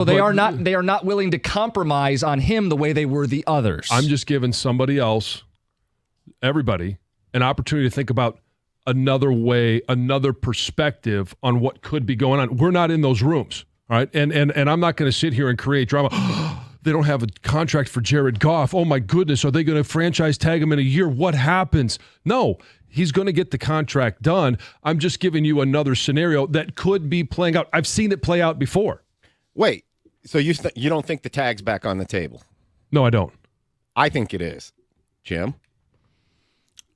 Well, they are not willing to compromise on him the way they were the others. I'm just giving somebody else, everybody, an opportunity to think about another way, another perspective on what could be going on. We're not in those rooms, all right? And I'm not going to sit here and create drama. They don't have a contract for Jared Goff. Oh, my goodness. Are they going to franchise tag him in a year? What happens? No, he's going to get the contract done. I'm just giving you another scenario that could be playing out. I've seen it play out before. Wait, so you don't think the tag's back on the table? No, I don't. I think it is. Jim?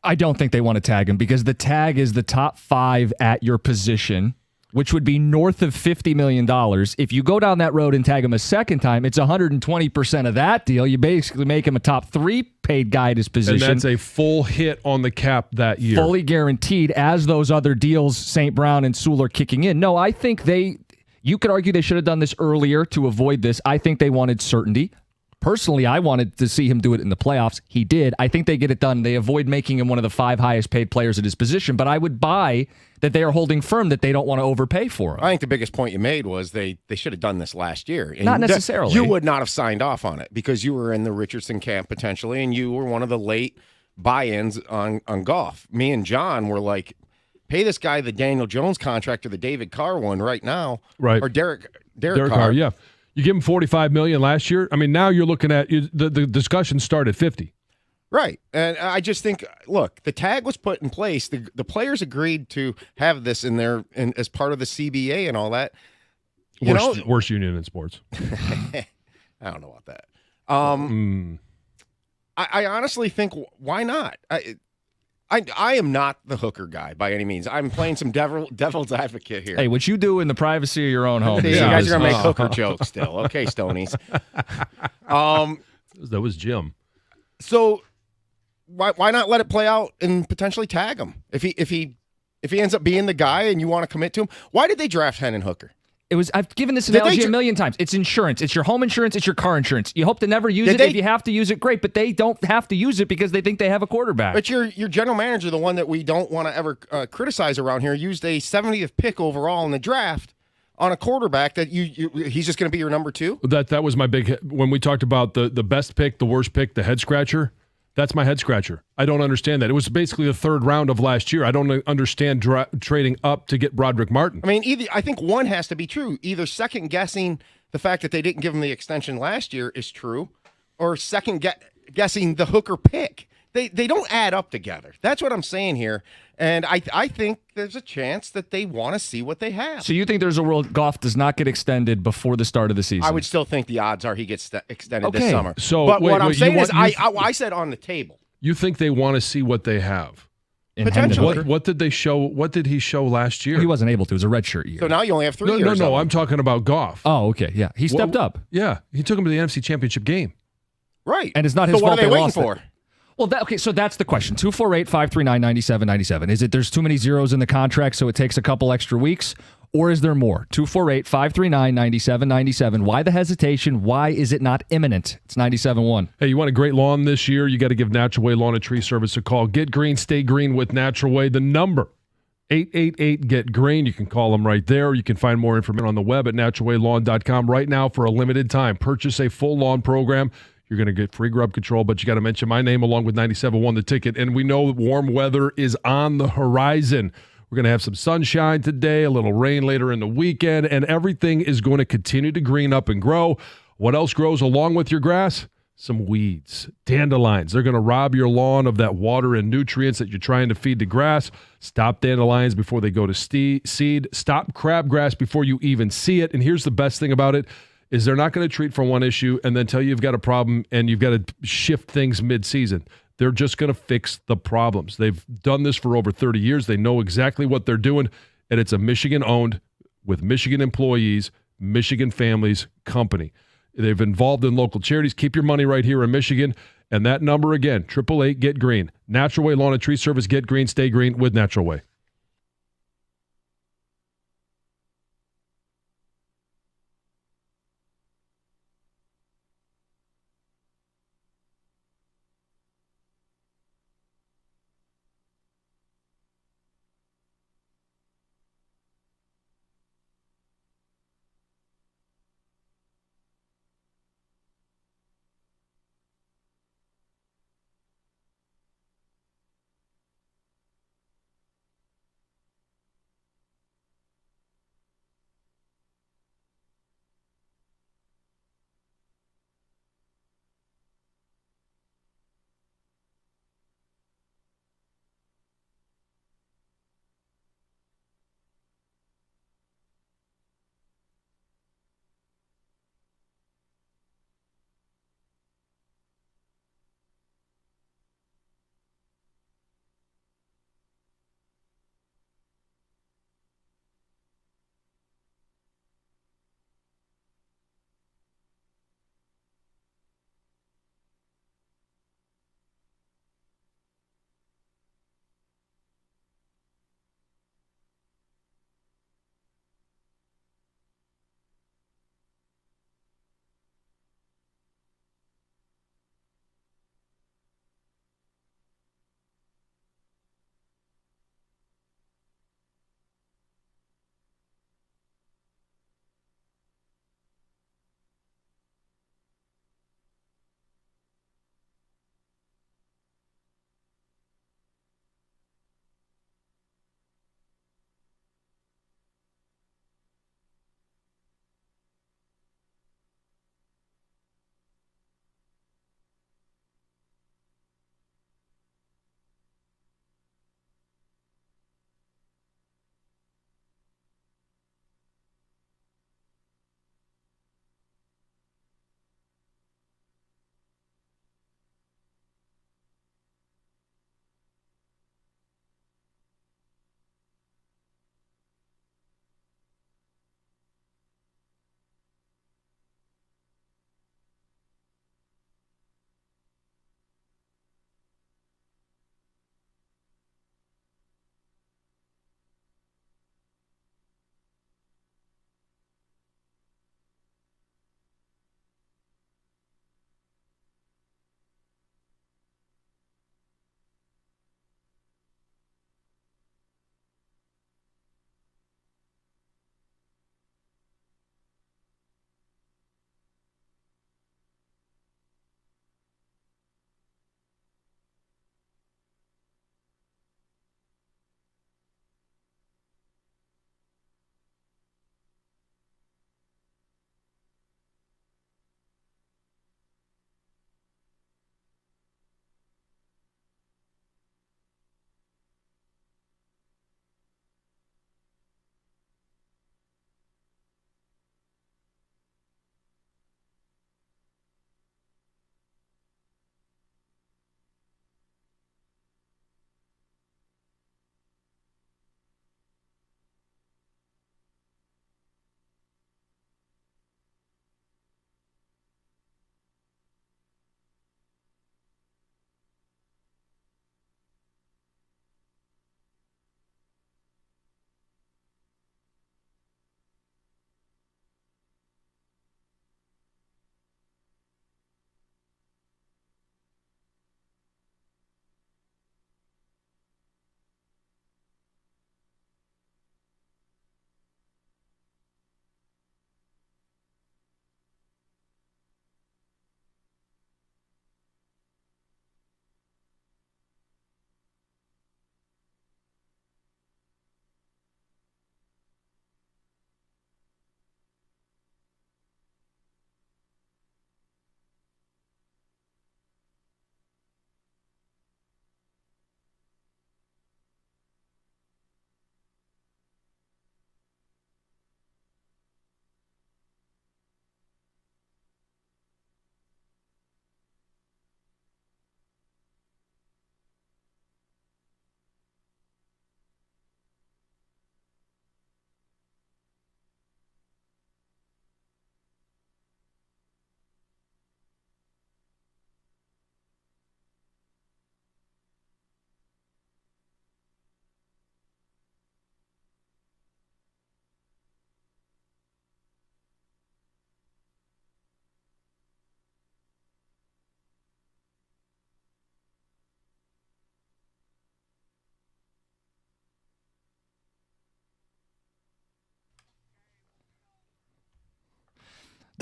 I don't think they want to tag him because the tag is the top 5 at your position, which would be north of $50 million. If you go down that road and tag him a second time, it's 120% of that deal. You basically make him a top 3 paid guy at his position. And that's a full hit on the cap that year. Fully guaranteed as those other deals, St. Brown and Sewell, are kicking in. No, I think you could argue they should have done this earlier to avoid this. I think they wanted certainty. Personally, I wanted to see him do it in the playoffs. He did. I think they get it done. They avoid making him one of the 5 highest paid players at his position, but I would buy that they are holding firm that they don't want to overpay for him. I think the biggest point you made was they should have done this last year. And not necessarily. You would not have signed off on it because you were in the Richardson camp potentially, and you were one of the late buy-ins on Goff. Me and John were like, pay this guy the Daniel Jones contract or the David Carr one right now. Right. Or Derek Carr, yeah. You give him $45 million last year. I mean, now you're looking at the discussion started 50. Right. And I just think, look, the tag was put in place. The players agreed to have this as part of the CBA and all that. Worst union in sports. I don't know about that. I honestly think, why not? I am not the hooker guy by any means. I'm playing some devil's advocate here. Hey, what you do in the privacy of your own home. You guys are going to make hooker jokes still. Okay, Stonies. That was Jim. So why not let it play out and potentially tag him? If he ends up being the guy and you want to commit to him, why did they draft Hendon Hooker? I've given this analogy a million times. It's insurance. It's your home insurance. It's your car insurance. You hope to never use it. If you have to use it, great. But they don't have to use it because they think they have a quarterback. But your general manager, the one that we don't want to ever criticize around here, used a 70th pick overall in the draft on a quarterback that he's just going to be your number 2. That was my big hit. When we talked about the best pick, the worst pick, the head scratcher. That's my head scratcher. I don't understand that. It was basically the 3rd round of last year. I don't understand trading up to get Broderick Martin. I mean, I think one has to be true. Either second guessing the fact that they didn't give him the extension last year is true, or second guessing the Hooker pick. They don't add up together. That's what I'm saying here. And I think there's a chance that they want to see what they have. So you think there's a world Goff does not get extended before the start of the season? I would still think the odds are he gets extended this summer. So, but what I'm saying is I said on the table. You think they want to see what they have? Potentially. What did they show? What did he show last year? He wasn't able to. It was a redshirt year. So now you only have 3 years. No. I'm talking about Goff. Oh, okay. Yeah. He stepped up. Yeah. He took him to the NFC Championship game. Right. And it's not his fault what are they waiting lost for? It. Well, so that's the question. 248-539-9797. Is it there's too many zeros in the contract, so it takes a couple extra weeks? Or is there more? 248-539-9797. Why the hesitation? Why is it not imminent? It's 97.1. Hey, you want a great lawn this year? You got to give Natural Way Lawn and Tree Service a call. Get green, stay green with Natural Way. The number, 888-GET-GREEN. You can call them right there. You can find more information on the web at naturalwaylawn.com. Right now, for a limited time, purchase a full lawn program. You're going to get free grub control, but you got to mention my name along with 97.1 The Ticket. And we know warm weather is on the horizon. We're going to have some sunshine today, a little rain later in the weekend, and everything is going to continue to green up and grow. What else grows along with your grass? Some weeds, dandelions. They're going to rob your lawn of that water and nutrients that you're trying to feed to grass. Stop dandelions before they go to seed. Stop crabgrass before you even see it. And here's the best thing about it. Is they're not going to treat for one issue and then tell you you've got a problem and you've got to shift things mid-season. They're just going to fix the problems. They've done this for over 30 years. They know exactly what they're doing, and it's a Michigan-owned, with Michigan employees, Michigan families company. They've involved in local charities. Keep your money right here in Michigan. And that number again, 888-GET-GREEN. Natural Way Lawn and Tree Service. Get green, stay green with Natural Way.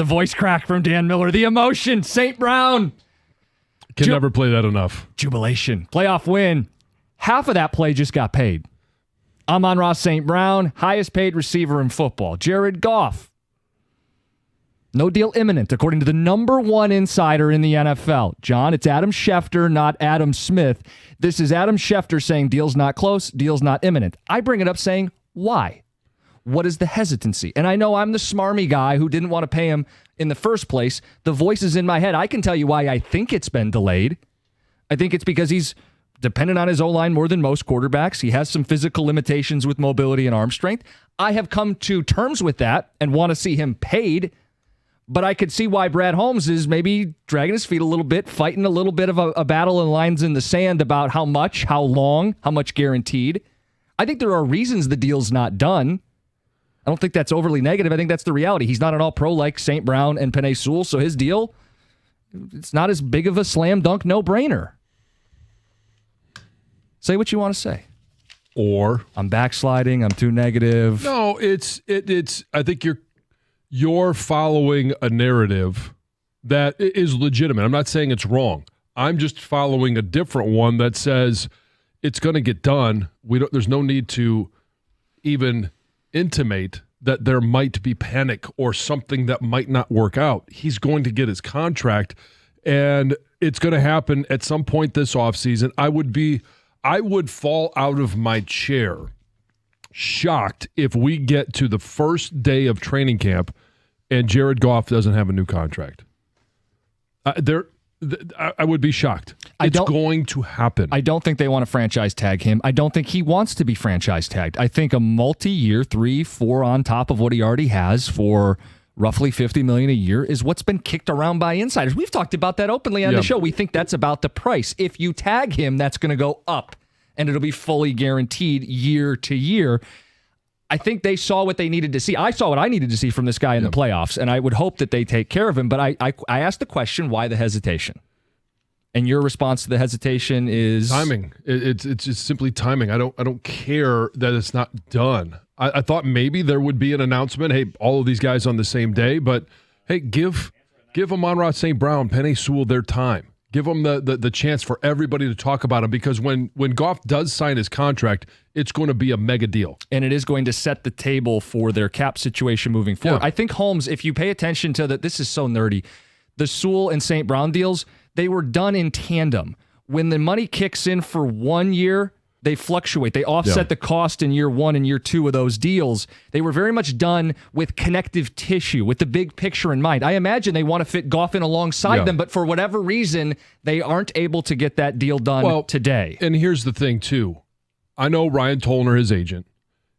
The voice crack from Dan Miller. The emotion. St. Brown. Can never play that enough. Jubilation. Playoff win. Half of that play just got paid. Amon-Ra St. Brown, highest paid receiver in football. Jared Goff. No deal imminent, according to the number one insider in the NFL. John, it's Adam Schefter, not Adam Smith. This is Adam Schefter saying deal's not close, deal's not imminent. I bring it up saying, why? What is the hesitancy? And I know I'm the smarmy guy who didn't want to pay him in the first place. The voice is in my head. I can tell you why I think it's been delayed. I think it's because he's dependent on his O-line more than most quarterbacks. He has some physical limitations with mobility and arm strength. I have come to terms with that and want to see him paid. But I could see why Brad Holmes is maybe dragging his feet a little bit, fighting a little bit of a battle of lines in the sand about how much, how long, how much guaranteed. I think there are reasons the deal's not done. I don't think that's overly negative. I think that's the reality. He's not an all-pro like St. Brown and Penei Sewell, so his deal, it's not as big of a slam dunk no-brainer. Say what you want to say. Or I'm backsliding, I'm too negative. No, it's I think you're following a narrative that is legitimate. I'm not saying it's wrong. I'm just following a different one that says it's going to get done. There's no need to even intimate that there might be panic or something that might not work out. He's going to get his contract, and it's going to happen at some point this offseason. I would fall out of my chair shocked if we get to the first day of training camp and Jared Goff doesn't have a new contract. I would be shocked. It's going to happen. I don't think they want to franchise tag him. I don't think he wants to be franchise tagged. I think a multi-year, 3-4 on top of what he already has for roughly $50 million a year is what's been kicked around by insiders. We've talked about that openly on the show. We think that's about the price. If you tag him, that's going to go up, and it'll be fully guaranteed year to year. I think they saw what they needed to see. I saw what I needed to see from this guy in the playoffs, and I would hope that they take care of him. But I asked the question, why the hesitation? And your response to the hesitation is timing. It's just simply timing. I don't care that it's not done. I thought maybe there would be an announcement. Hey, all of these guys on the same day, but hey, give Amon-Ra St. Brown, Penei Sewell their time. Give them the chance for everybody to talk about him, because when Goff does sign his contract, it's going to be a mega deal. And it is going to set the table for their cap situation moving forward. Yeah. I think Holmes, if you pay attention to this is so nerdy, the Sewell and St. Brown deals, they were done in tandem. When the money kicks in for 1 year, they fluctuate. They offset the cost in year 1 and year 2 of those deals. They were very much done with connective tissue, with the big picture in mind. I imagine they want to fit Goff in alongside them, but for whatever reason, they aren't able to get that deal done today. And here's the thing, too. I know Ryan Tollner, his agent.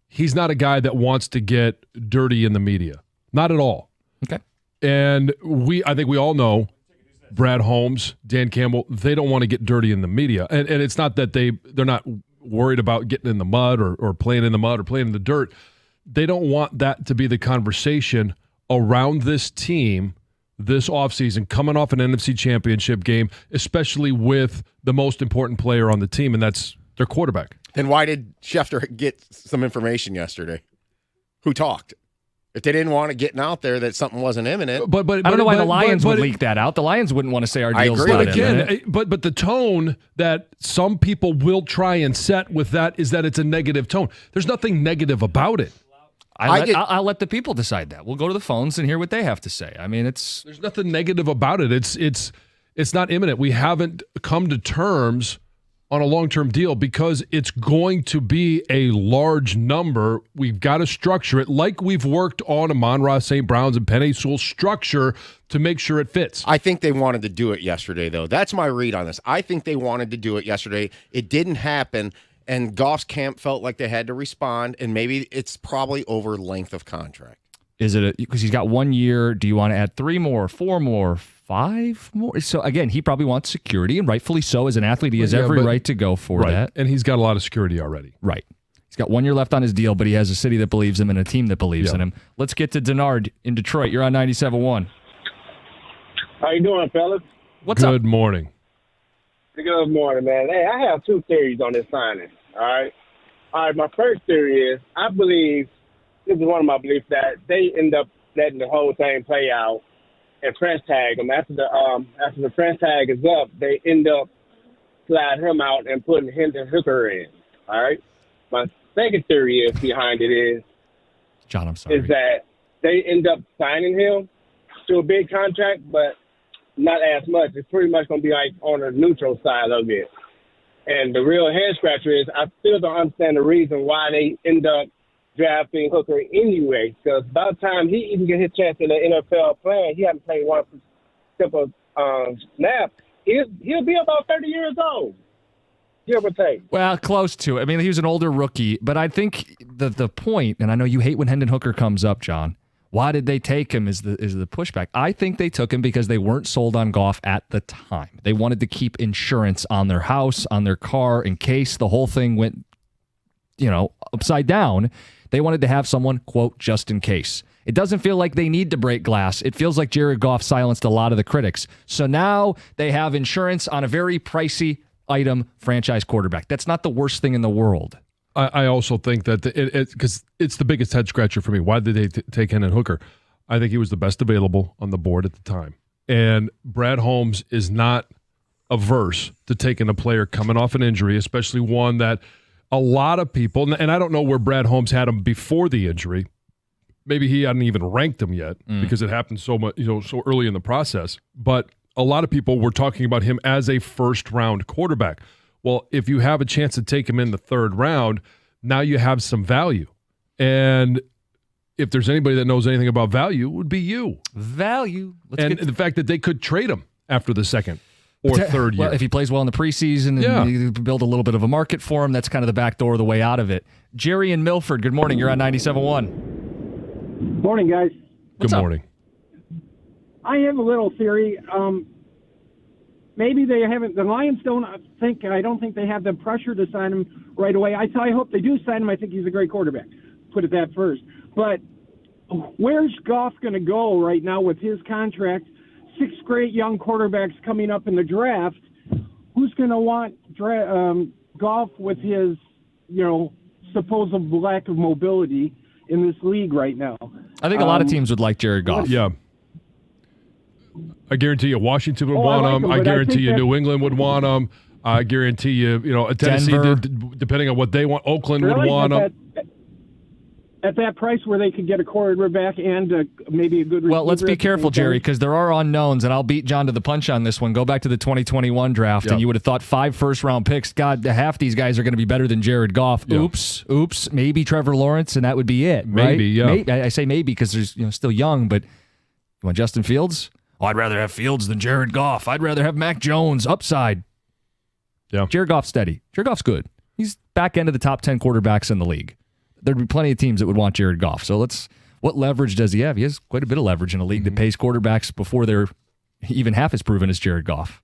He's not a guy that wants to get dirty in the media. Not at all. Okay. And I think we all know Brad Holmes, Dan Campbell, they don't want to get dirty in the media. And it's not that they're not worried about getting in the mud or playing in the mud or playing in the dirt. They don't want that to be the conversation around this team this offseason, coming off an NFC championship game, especially with the most important player on the team, and that's their quarterback. Then why did Schefter get some information yesterday? Who talked? If they didn't want it getting out there that something wasn't imminent. But I don't know why the Lions would leak that out. The Lions wouldn't want to say our deal's not imminent. Again, but the tone that some people will try and set with that is that it's a negative tone. There's nothing negative about it. I'll let the people decide that. We'll go to the phones and hear what they have to say. I mean, there's nothing negative about it. It's not imminent. We haven't come to terms on a long-term deal because it's going to be a large number. We've got to structure it like we've worked on Amon-Ra St. Brown's and Penei Sewell's structure to make sure it fits. I think they wanted to do it yesterday, though. That's my read on this. I think they wanted to do it yesterday. It didn't happen, and Goff's camp felt like they had to respond, and maybe it's probably over length of contract. Is it because he's got 1 year? Do you want to add 3 more, 4 more, 5 more? So again, he probably wants security, and rightfully so. As an athlete, he has every right to go for that. And he's got a lot of security already. Right. He's got 1 year left on his deal, but he has a city that believes him and a team that believes in him. Let's get to Denard in Detroit. You're on 97.1. How you doing, fellas? What's up? Good morning. Good morning, man. Hey, I have 2 theories on this signing. All right. My first theory is I believe this is one of my beliefs that they end up letting the whole thing play out and press tag him. After the press tag is up, they end up sliding him out and putting Hendon Hooker in. All right. My second theory is behind it is John, I'm sorry. Is that they end up signing him to a big contract, but not as much. It's pretty much going to be like on the neutral side of it. And the real head scratcher is I still don't understand the reason why they end up drafting Hooker anyway. Because by the time he even get his chance in the NFL playing, he hasn't played one simple snap. He'll be about 30 years old. Give or take. Well, close to it. I mean, he was an older rookie, but I think the point, and I know you hate when Hendon Hooker comes up, John. Why did they take him is the pushback. I think they took him because they weren't sold on Goff at the time. They wanted to keep insurance on their house, on their car, in case the whole thing went, upside down. They wanted to have someone, quote, just in case. It doesn't feel like they need to break glass. It feels like Jared Goff silenced a lot of the critics. So now they have insurance on a very pricey item franchise quarterback. That's not the worst thing in the world. I also think that because it's the biggest head scratcher for me. Why did they take Hendon Hooker? I think he was the best available on the board at the time. And Brad Holmes is not averse to taking a player coming off an injury, especially one that a lot of people, and I don't know where Brad Holmes had him before the injury. Maybe he hadn't even ranked him yet because it happened so much, so early in the process. But a lot of people were talking about him as a first-round quarterback. Well, if you have a chance to take him in the third round, now you have some value. And if there's anybody that knows anything about value, it would be you. Value. The fact that they could trade him after the second or third year. Well, if he plays well in the preseason and you build a little bit of a market for him, that's kind of the back door, the way out of it. Jerry in Milford, good morning. You're on 97.1. Morning, guys. Good morning. I have a little theory. Maybe they haven't. The Lions I don't think they have the pressure to sign him right away. I hope they do sign him. I think he's a great quarterback. Put it that first. But where's Goff going to go right now with his contract? 6 great young quarterbacks coming up in the draft. Who's going to want Goff with his, supposed lack of mobility in this league right now? I think a lot of teams would like Jared Goff. Yeah. I guarantee you Washington would want him. I guarantee you New England would want him. I guarantee you, Tennessee, depending on what they want, Oakland would want him. At that price where they could get a quarterback and maybe a good receiver. Well, let's be careful, Jerry, because there are unknowns, and I'll beat John to the punch on this one. Go back to the 2021 draft, and you would have thought 5 first-round picks. God, half these guys are going to be better than Jared Goff. Yeah. Oops. Maybe Trevor Lawrence, and that would be it, right? Maybe, yeah. I say maybe because there's still young, but you want Justin Fields? Oh, I'd rather have Fields than Jared Goff. I'd rather have Mac Jones upside. Yeah. Jared Goff's steady. Jared Goff's good. He's back end of the top 10 quarterbacks in the league. There'd be plenty of teams that would want Jared Goff. So what leverage does he have? He has quite a bit of leverage in a league that pays quarterbacks before they're even half as proven as Jared Goff.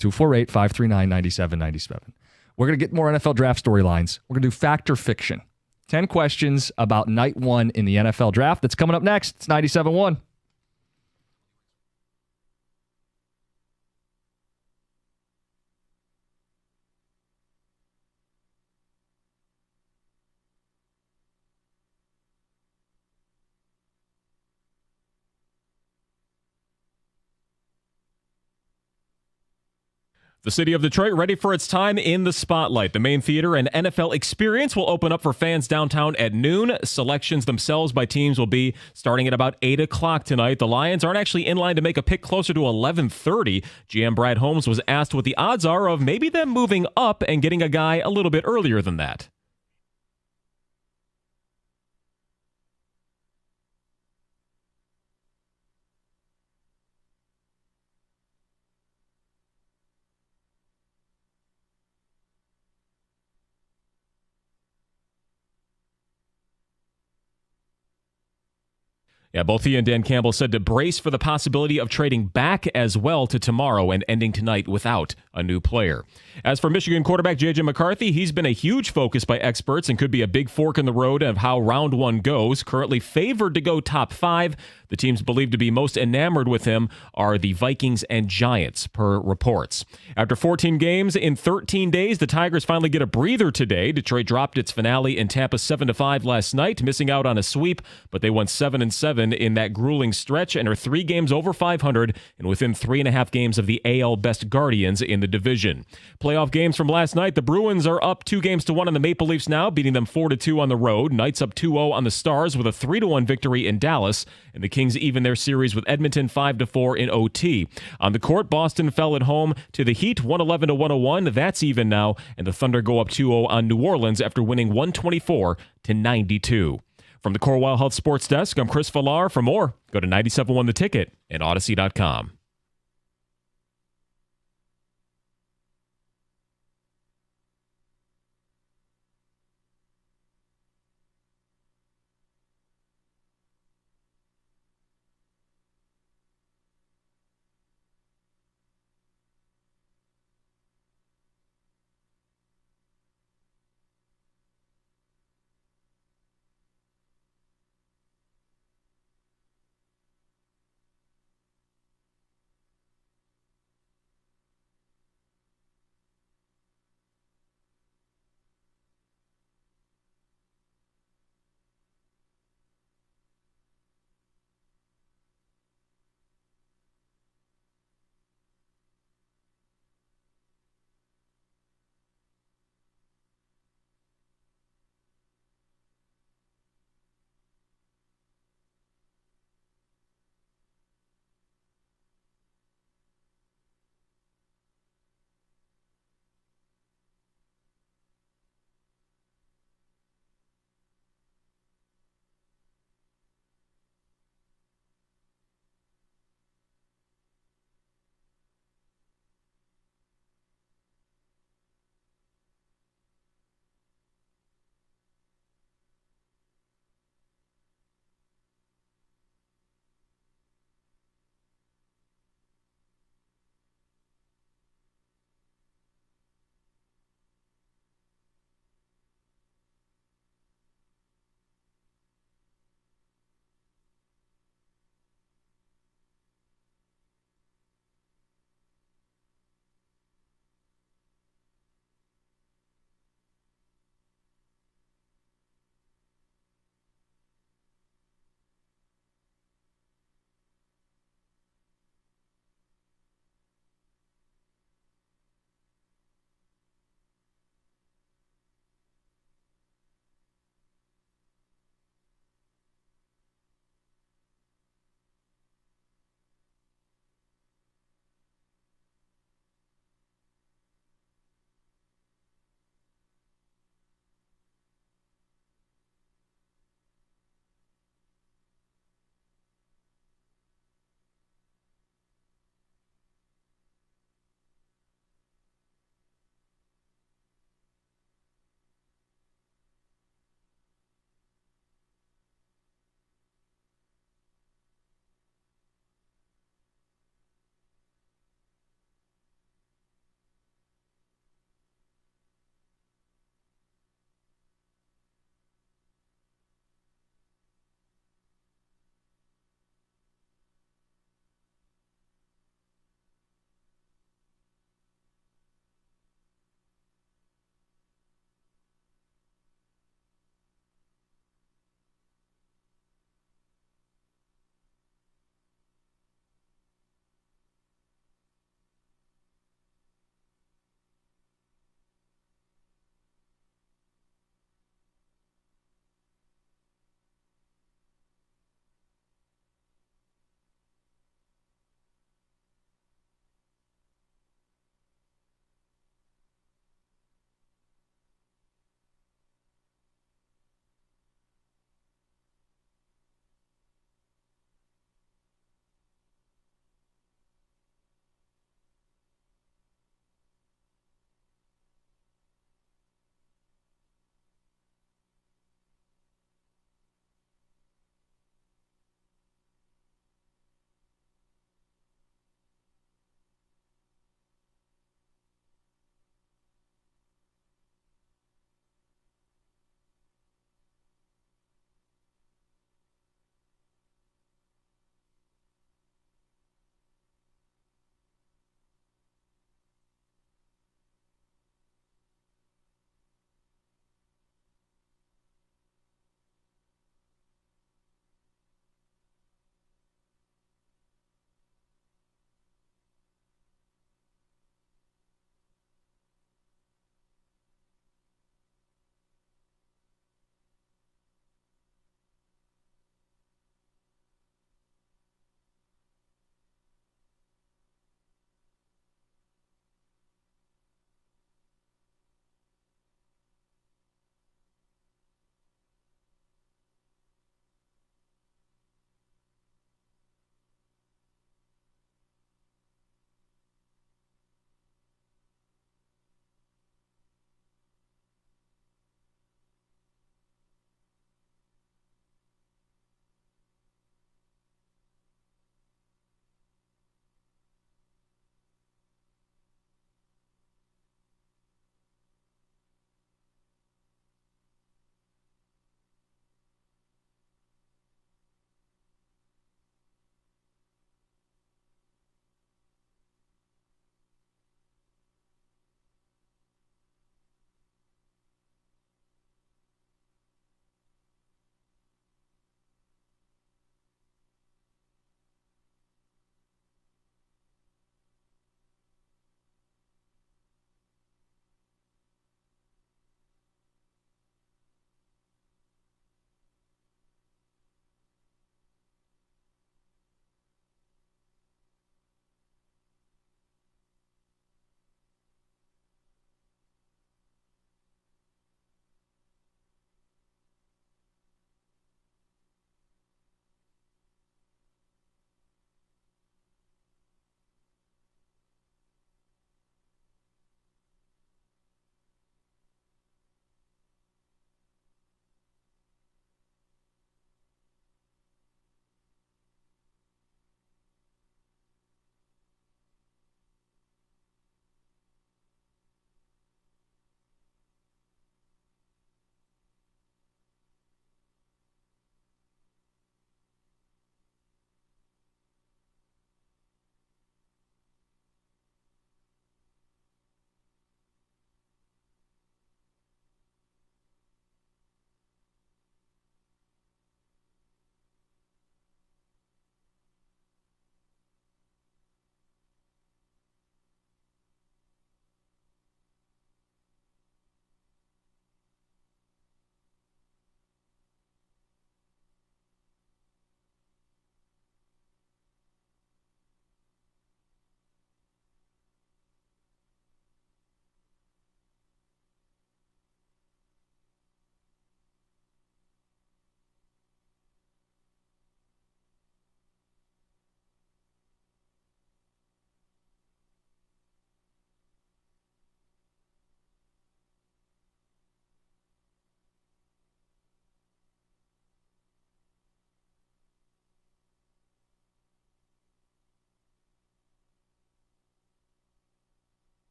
248-539-9797. We're going to get more NFL draft storylines. We're going to do fact or fiction. 10 questions about night 1 in the NFL draft. That's coming up next. It's 97.1. The city of Detroit ready for its time in the spotlight. The main theater and NFL experience will open up for fans downtown at noon. Selections themselves by teams will be starting at about 8 o'clock tonight. The Lions aren't actually in line to make a pick closer to 11:30. GM Brad Holmes was asked what the odds are of maybe them moving up and getting a guy a little bit earlier than that. Yeah, both he and Dan Campbell said to brace for the possibility of trading back as well to tomorrow and ending tonight without a new player. As for Michigan quarterback J.J. McCarthy, he's been a huge focus by experts and could be a big fork in the road of how round 1 goes. Currently favored to go top 5. The teams believed to be most enamored with him are the Vikings and Giants, per reports. After 14 games in 13 days, the Tigers finally get a breather today. Detroit dropped its finale in Tampa 7-5 last night, missing out on a sweep, but they won 7-7 7 in that grueling stretch and are 3 games over 500 and within 3.5 games of the AL best Guardians in the division. Playoff games from last night. The Bruins are up 2-1 on the Maple Leafs now, beating them 4-2 on the road. Knights up 2-0 on the Stars with a 3-1 victory in Dallas. And the Kings even their series with Edmonton 5-4 in OT. On the court, Boston fell at home to the Heat 111-101. That's even now. And the Thunder go up 2-0 on New Orleans after winning 124-92. From the Corewell Health Sports Desk, I'm Chris Villar. For more, go to 97.1 The Ticket and Odyssey.com.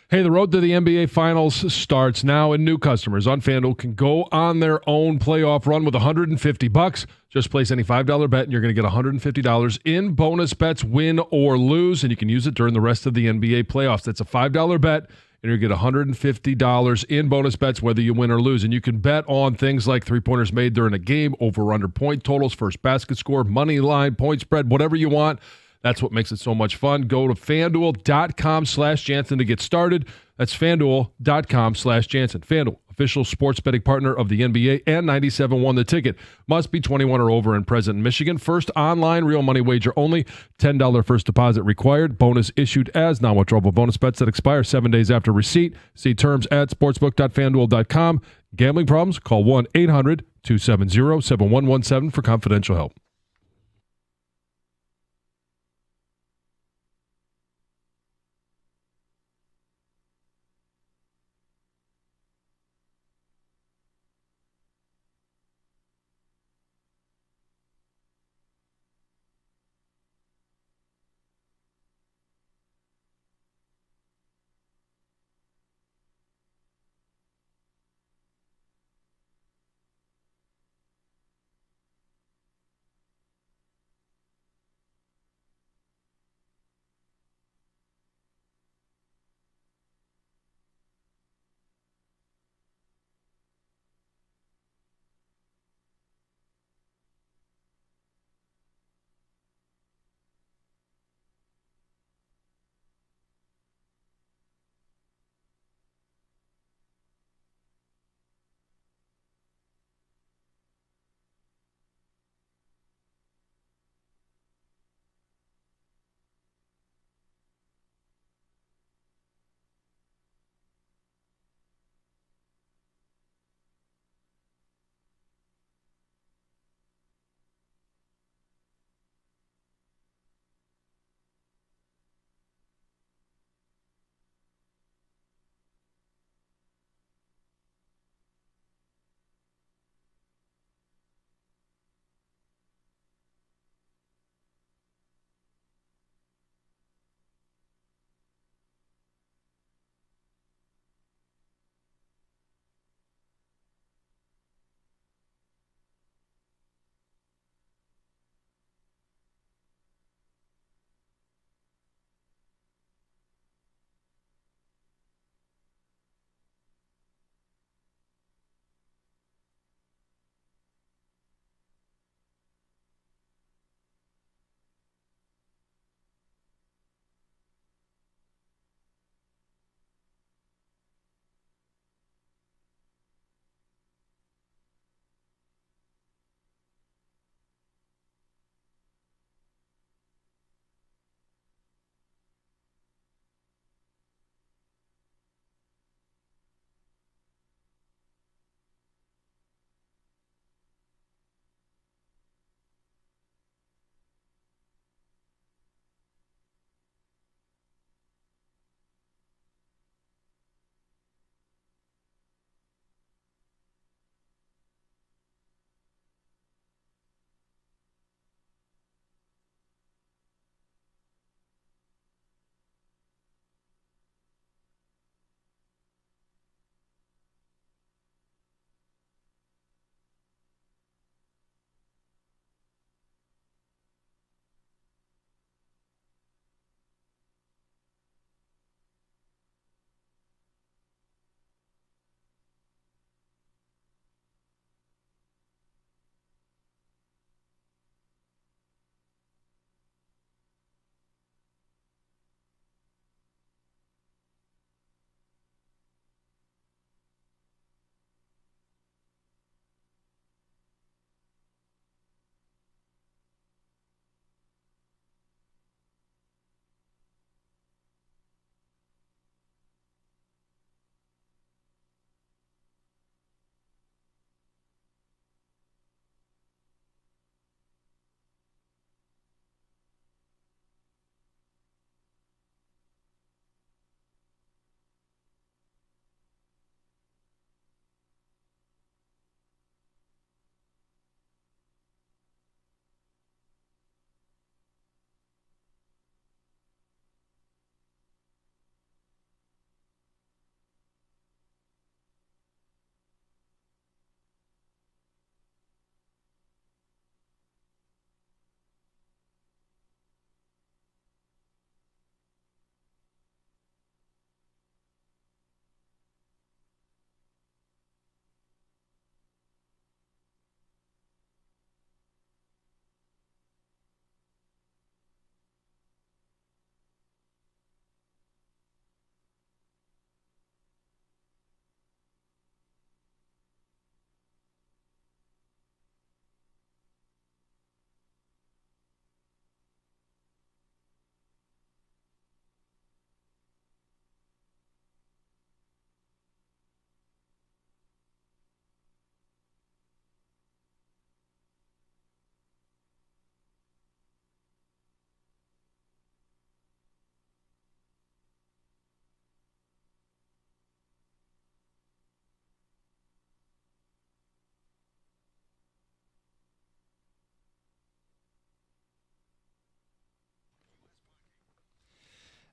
Hey, the road to the NBA Finals starts now, and new customers on FanDuel can go on their own playoff run with $150. Just place any $5 bet, and you're going to get $150 in bonus bets, win or lose, and you can use it during the rest of the NBA playoffs. That's a $5 bet, and you get $150 in bonus bets whether you win or lose. And you can bet on things like three-pointers made during a game, over-under point totals, first basket score, money line, point spread, whatever you want. That's what makes it so much fun. Go to FanDuel.com/Jansen to get started. That's FanDuel.com/Jansen. FanDuel, official sports betting partner of the NBA and 97.1 The Ticket. Must be 21 or over and present in Michigan. First online real money wager only. $10 first deposit required. Bonus issued as non-withdrawable bonus bets that expire 7 days after receipt. See terms at sportsbook.fanduel.com. Gambling problems? Call 1-800-270-7117 for confidential help.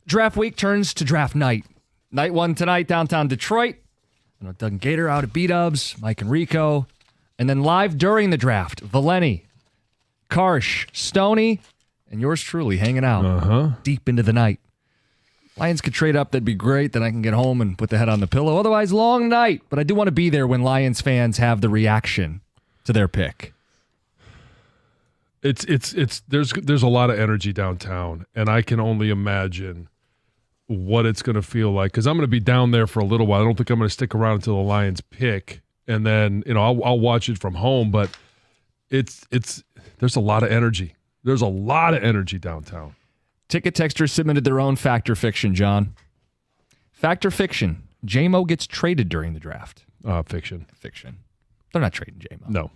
Draft week turns to draft night. Night one tonight, downtown Detroit. I know Doug Gator out at B-Dubs, Mike and Rico. And then live during the draft, Valeni, Karsh, Stoney, and yours truly hanging out deep into the night. Lions could trade up, that'd be great. Then I can get home and put the head on the pillow. Otherwise, long night. But I do want to be there when Lions fans have the reaction to their pick. There's a lot of energy downtown, and I can only imagine what it's going to feel like, because I'm going to be down there for a little while. I don't think I'm going to stick around until the Lions pick, and then I'll watch it from home. But there's a lot of energy. There's a lot of energy downtown. Ticket texters submitted their own fact or fiction, John. Fact or fiction? J-Mo gets traded during the draft. Fiction. Fiction. They're not trading J-Mo. No.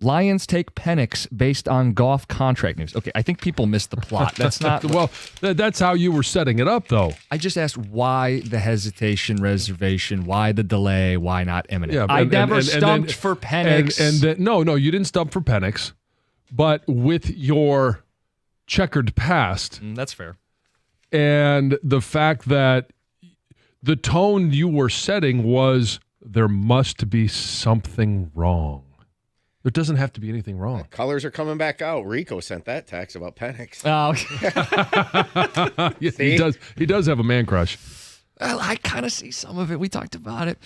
Lions take Penix based on Goff contract news. Okay, I think people missed the plot. That's not... Well, that's how you were setting it up, though. I just asked why the hesitation, reservation, why the delay, why not imminent. Yeah, I never stumped for Penix. No, you didn't stump for Penix, but with your checkered past. That's fair. And the fact that the tone you were setting was there must be something wrong. There doesn't have to be anything wrong. Colors are coming back out. Rico sent that text about Penix. Oh, He does have a man crush. Well, I kind of see some of it. We talked about it.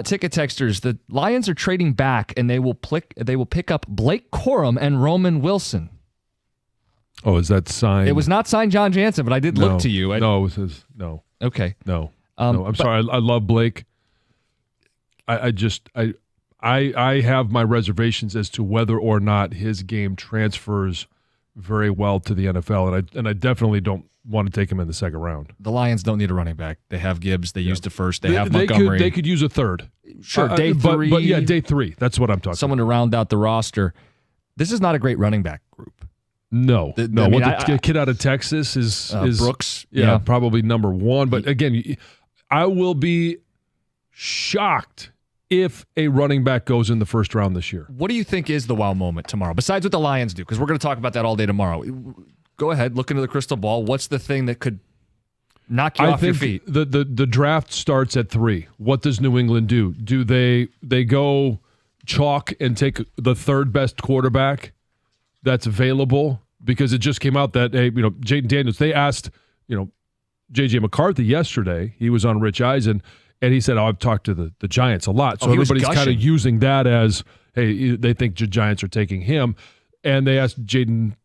Ticket texters, the Lions are trading back, and they will pick up Blake Corum and Roman Wilson. Oh, is that signed? It was not signed John Jansen, but I did look to you. No, it was his. No. Okay. No. No. I'm sorry. I love Blake. I have my reservations as to whether or not his game transfers very well to the NFL, and I definitely don't want to take him in the second round. The Lions don't need a running back. They have Gibbs. They used a first. They have Montgomery. They could use a third. Sure, day three. But yeah, day three. That's what I'm talking Someone to round out the roster. This is not a great running back group. No. The kid out of Texas is Brooks. Yeah, probably number one. But again, I will be shocked if a running back goes in the first round this year. What do you think is the wow moment tomorrow, besides what the Lions do? Because we're going to talk about that all day tomorrow. Go ahead, look into the crystal ball. What's the thing that could knock you off your feet? The draft starts at 3. What does New England do? Do they go chalk and take the third best quarterback that's available? Because it just came out that, hey, Jaden Daniels, they asked, J.J. McCarthy yesterday. He was on Rich Eisen. And he said, I've talked to the Giants a lot. So everybody's kind of using that as, hey, they think the Giants are taking him. And they asked Jaden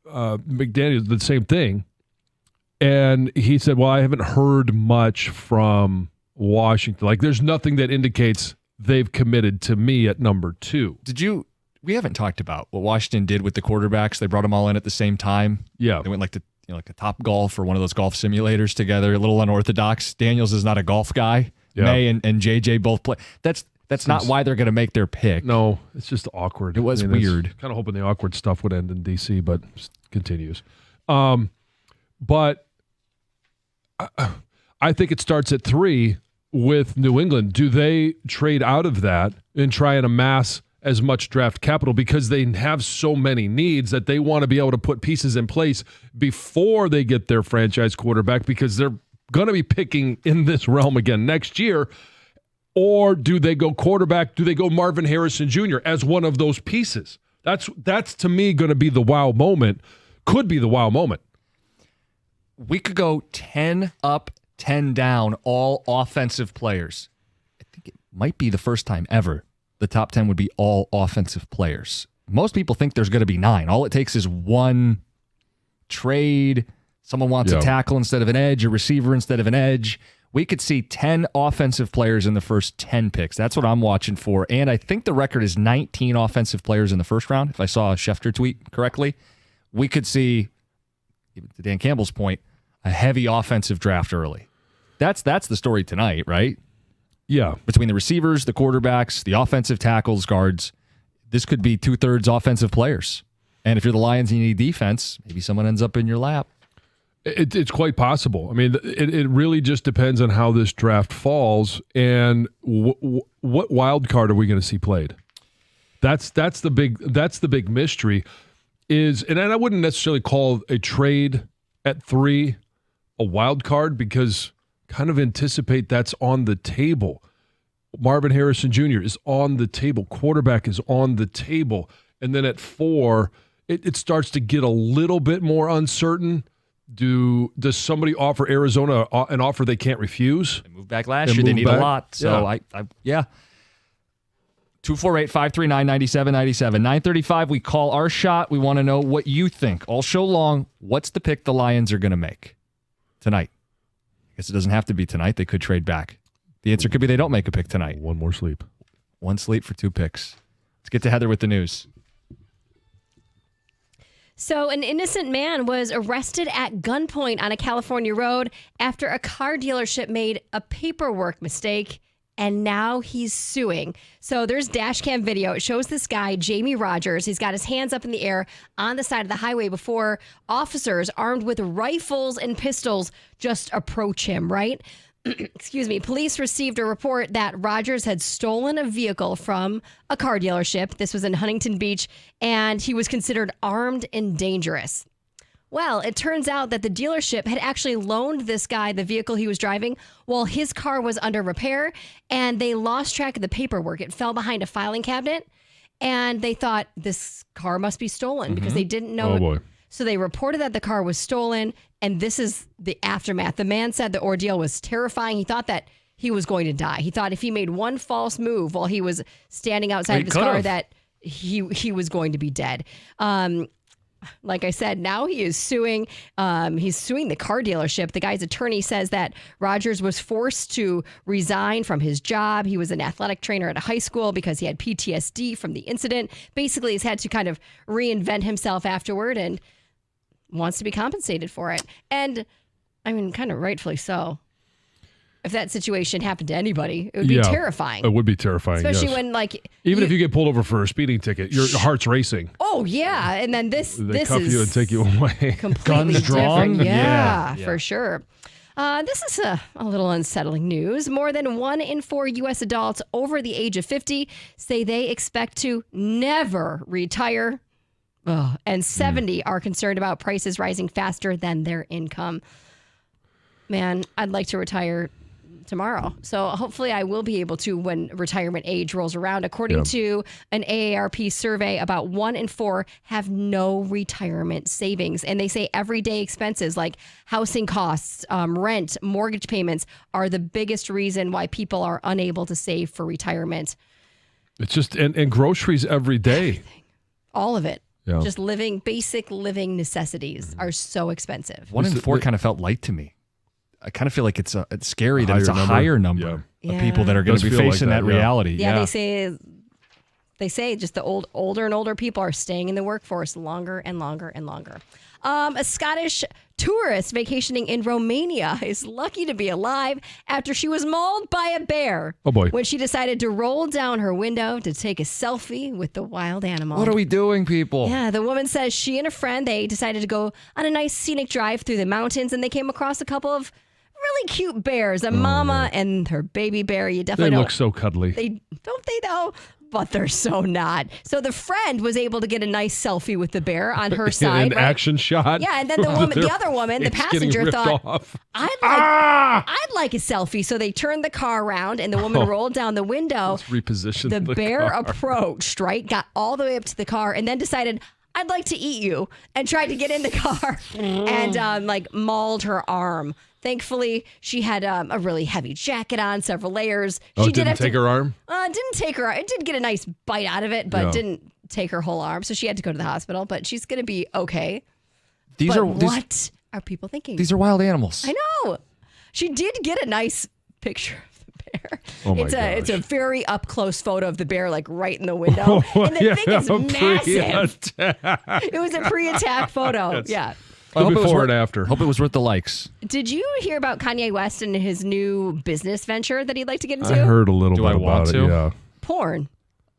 McDaniels the same thing. And he said, well, I haven't heard much from Washington. Like, there's nothing that indicates they've committed to me at number 2. We haven't talked about what Washington did with the quarterbacks. They brought them all in at the same time. Yeah. They went like a Top Golf or one of those golf simulators together, a little unorthodox. Daniels is not a golf guy. Yeah. May and JJ both play. That's not why they're going to make their pick. No, it's just awkward. It was weird. Kind of hoping the awkward stuff would end in D.C., but continues. But I think it starts at 3 with New England. Do they trade out of that and try and amass as much draft capital because they have so many needs that they want to be able to put pieces in place before they get their franchise quarterback, because they're going to be picking in this realm again next year? Or do they go quarterback? Do they go Marvin Harrison Jr. as one of those pieces? That's to me going to be the wow moment. Could be the wow moment. We could go 10 up, 10 down, all offensive players. I think it might be the first time ever the top 10 would be all offensive players. Most people think there's going to be 9. All it takes is one trade. Someone wants a tackle instead of an edge, a receiver instead of an edge. We could see 10 offensive players in the first 10 picks. That's what I'm watching for. And I think the record is 19 offensive players in the first round, if I saw a Schefter tweet correctly. We could see, to Dan Campbell's point, a heavy offensive draft early. That's the story tonight, right? Yeah. Between the receivers, the quarterbacks, the offensive tackles, guards, this could be 2/3 offensive players. And if you're the Lions and you need defense, maybe someone ends up in your lap. It's quite possible. I mean, it really just depends on how this draft falls and what wild card are we going to see played. That's the big mystery. And I wouldn't necessarily call a trade At 3, a wild card, because kind of anticipate that's on the table. Marvin Harrison Jr. is on the table. Quarterback is on the table. And then at 4, it starts to get a little bit more uncertain. Does somebody offer Arizona an offer they can't refuse? They moved back last year. They need a lot. So, yeah. 248-539-9797. 9:35, we call our shot. We want to know what you think. All show long, what's the pick the Lions are going to make tonight? I guess it doesn't have to be tonight. They could trade back. The answer could be they don't make a pick tonight. One more sleep. One sleep for 2 picks. Let's get to Heather with the news. So an innocent man was arrested at gunpoint on a California road after a car dealership made a paperwork mistake, and now he's suing. So there's dash cam video. It shows this guy, Jamie Rogers. He's got his hands up in the air on the side of the highway before officers armed with rifles and pistols just approach him, right? Excuse me. Police received a report that Rogers had stolen a vehicle from a car dealership. This was in Huntington Beach, and he was considered armed and dangerous. Well, it turns out that the dealership had actually loaned this guy the vehicle he was driving while his car was under repair, and they lost track of the paperwork. It fell behind a filing cabinet, and they thought this car must be stolen because they didn't know. Oh, boy. So they reported that the car was stolen, and this is the aftermath. The man said the ordeal was terrifying. He thought that he was going to die. He thought if he made one false move while he was standing outside of his car that he was going to be dead. Like I said, now he is suing. He's suing the car dealership. The guy's attorney says that Rogers was forced to resign from his job. He was an athletic trainer at a high school because he had PTSD from the incident. Basically, he's had to kind of reinvent himself afterward and wants to be compensated for it. And I mean, kind of rightfully so. If that situation happened to anybody, it would be terrifying. It would be terrifying, especially when, like, even if you get pulled over for a speeding ticket, your heart's racing. Oh yeah, and then they cuff you and take you away. Completely Guns drawn. different. Yeah, for sure. This is a little unsettling news. More than 1 in 4 U.S. adults over the age of 50 say they expect to never retire. And 70 are concerned about prices rising faster than their income. Man, I'd like to retire tomorrow. So hopefully I will be able to when retirement age rolls around. According to an AARP survey, about 1 in 4 have no retirement savings. And they say everyday expenses like housing costs, rent, mortgage payments are the biggest reason why people are unable to save for retirement. It's just, and groceries every day. Everything. All of it. Yeah. Just basic living necessities are so expensive. 1 in 4 kind of felt light to me. I kind of feel like it's scary that it's a higher number of people that are going to be facing that reality. Yeah, they say just the older and older people are staying in the workforce longer and longer and longer. A Scottish tourist vacationing in Romania is lucky to be alive after she was mauled by a bear. Oh, boy. When she decided to roll down her window to take a selfie with the wild animal. What are we doing, people? Yeah, the woman says she and a friend, they decided to go on a nice scenic drive through the mountains, and they came across a couple of really cute bears, a mama and her baby bear. You definitely They look so cuddly. They though? But they're so not. So the friend was able to get a nice selfie with the bear on her side. An action shot. Yeah, and then the other woman, the passenger, thought, I'd like a selfie. So they turned the car around, and the woman rolled down the window. Let's reposition the bear car. approached, right? Got all the way up to the car, and then decided, I'd like to eat you, and tried to get in the car and mauled her arm. Thankfully, she had a really heavy jacket on, several layers. She didn't take her arm? Didn't take her. It did get a nice bite out of it, but didn't take her whole arm. So she had to go to the hospital, but she's going to be okay. What are people thinking? These are wild animals. I know. She did get a nice picture of the bear. Oh my It's a very up close photo of the bear, like right in the window. And the thing is massive. It was a pre-attack photo. Yeah. Before and after. Hope it was worth the likes. Did you hear about Kanye West and his new business venture that he'd like to get into? I heard a little bit about want it. to? Yeah. Porn.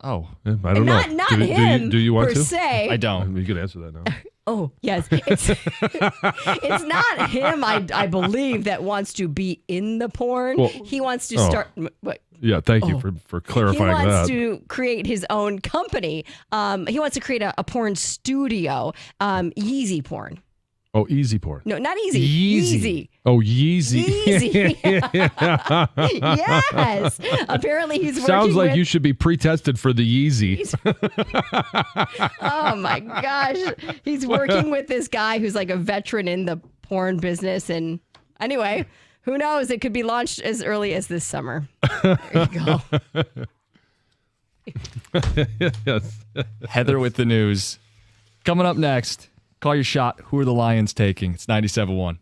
Oh. I don't know. Not him. Do you want per to? se. I don't. You could answer that now. Oh, yes. It's not him, I believe, that wants to be in the porn. Well, he wants to start. What? Yeah, thank you for clarifying that. He wants to create his own company. He wants to create a porn studio, Yeezy Porn. Oh, easy porn. No, not easy. Yeezy. Oh, Yeezy. Yeezy. Yes. Apparently he's working Sounds like with... you should be pre-tested for the Yeezy. Oh, my gosh. He's working with this guy who's like a veteran in the porn business. And anyway, who knows? It could be launched as early as this summer. There you go. Yes. Heather with the news. Coming up next, call your shot. Who are the Lions taking? It's 97.1.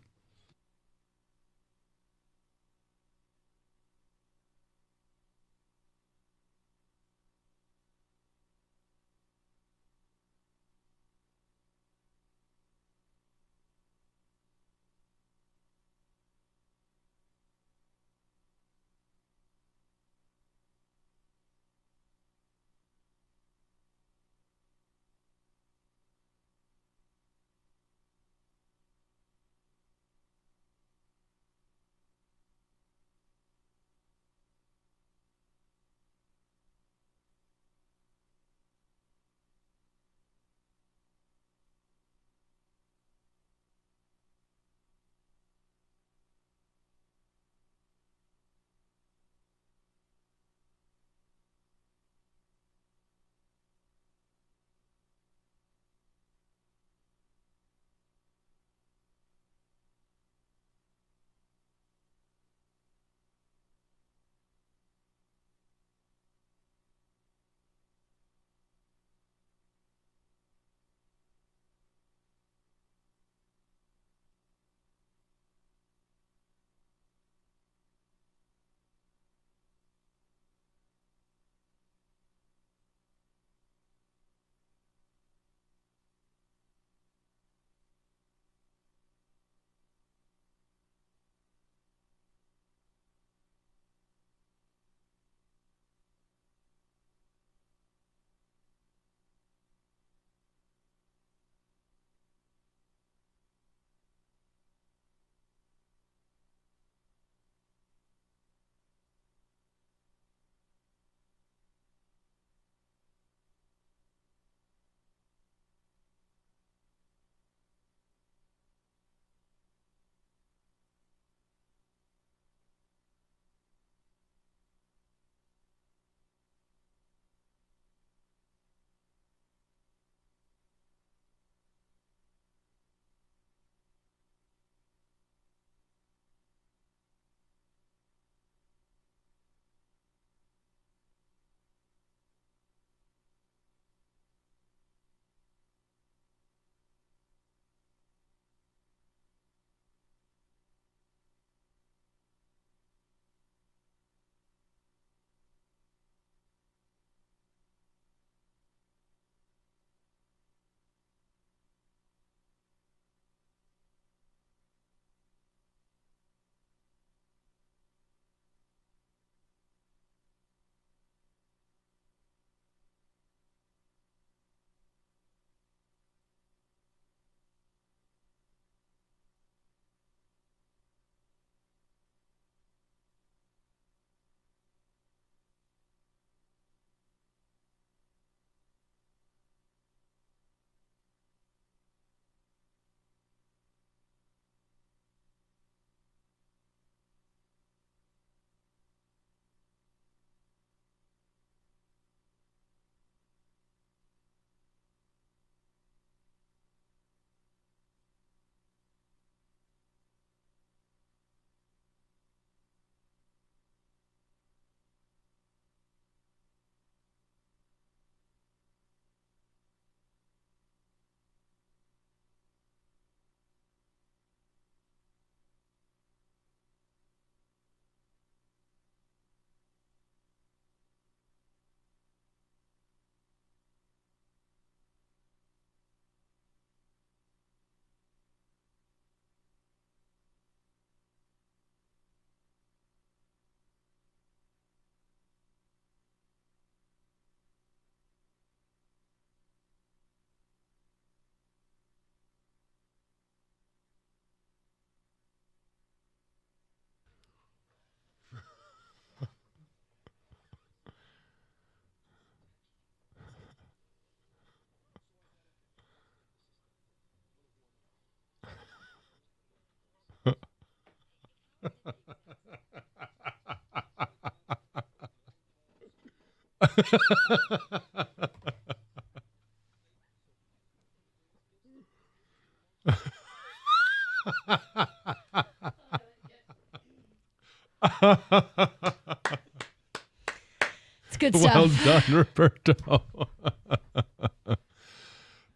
It's good stuff. Well done, Roberto.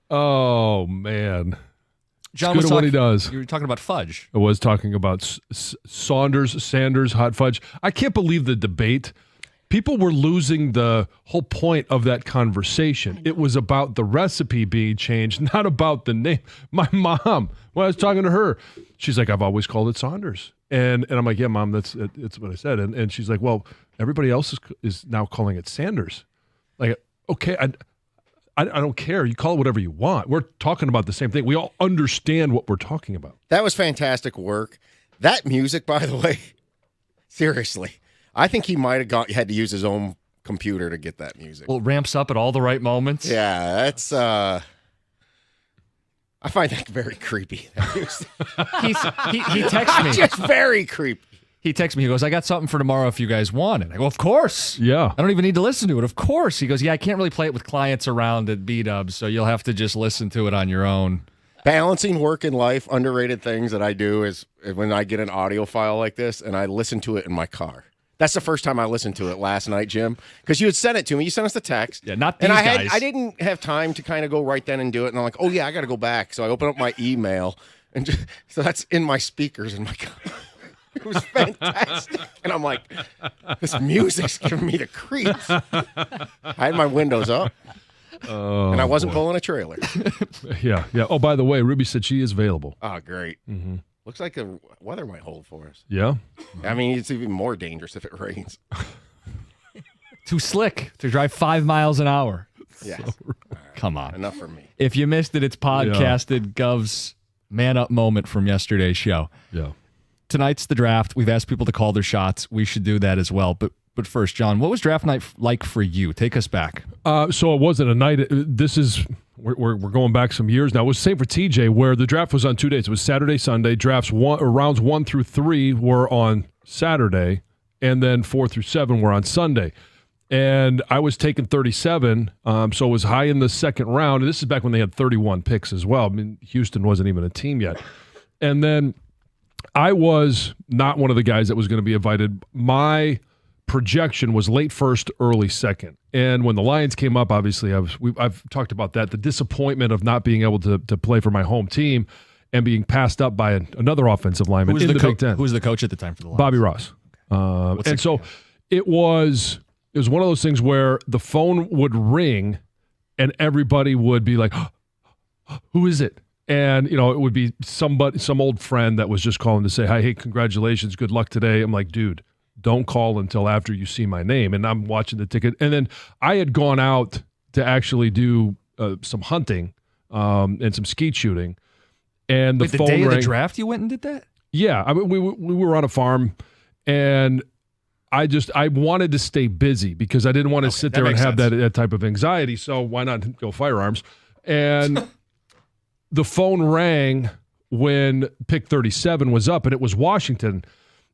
Oh, man. John It's was good at what he does. You were talking about fudge. I was talking about Sanders, hot fudge. I can't believe the debate. People were losing the whole point of that conversation. It was about the recipe being changed, not about the name. My mom, when I was talking to her, she's like, I've always called it Saunders. And I'm like, yeah, Mom, that's what I said. And she's like, well, everybody else is now calling it Sanders. Like, okay, I don't care. You call it whatever you want. We're talking about the same thing. We all understand what we're talking about. That was fantastic work. That music, by the way, seriously, I think he might have had to use his own computer to get that music. Well, it ramps up at all the right moments. Yeah, that's I find that very creepy. He texts me. Just very creepy. He texts me. He goes, I got something for tomorrow if you guys want it. I go, of course. Yeah. I don't even need to listen to it. Of course. He goes, yeah, I can't really play it with clients around at B-Dubs, so you'll have to just listen to it on your own. Balancing work and life, underrated things that I do is when I get an audio file like this and I listen to it in my car. That's the first time I listened to it last night, Jim, because you had sent it to me. You sent us the text. Yeah, not these and guys. I didn't have time to kind of go right then and do it. And I'm like, oh, yeah, I got to go back. So I open up my email. And so that's in my speakers in my car. It was fantastic. And I'm like, this music's giving me the creeps. I had my windows up. And I wasn't pulling a trailer. Yeah. Oh, by the way, Ruby said she is available. Oh, great. Mm-hmm. Looks like the weather might hold for us. Yeah? I mean, it's even more dangerous if it rains. Too slick to drive 5 miles an hour. Yes. Come on. Enough for me. If you missed it, it's podcasted. Gov's man up moment from yesterday's show. Yeah. Tonight's the draft. We've asked people to call their shots. We should do that as well. But first, John, what was draft night like for you? Take us back. So it wasn't a night. We're going back some years now. It was the same for TJ, where the draft was on 2 days. It was Saturday, Sunday. Rounds 1 through 3 were on Saturday, and then 4 through 7 were on Sunday. And I was taking 37, so it was high in the second round. And this is back when they had 31 picks as well. I mean, Houston wasn't even a team yet. And then I was not one of the guys that was going to be invited. My projection was late first, early second. And when the Lions came up, obviously, I've talked about that, the disappointment of not being able to play for my home team and being passed up by another offensive lineman in the Big Ten. Who was the coach at the time for the Lions? Bobby Ross. And so it was one of those things where the phone would ring and everybody would be like, who is it? And, it would be some old friend that was just calling to say, hey, congratulations, good luck today. I'm like, dude, don't call until after you see my name. And I'm watching the ticket. And then I had gone out to actually do some hunting and some skeet shooting. And the phone day rang. Of the draft, you went and did that? Yeah. I mean, we were on a farm, and I wanted to stay busy because I didn't want to sit there and have that type of anxiety. So why not go firearms? And the phone rang when pick 37 was up, and it was Washington.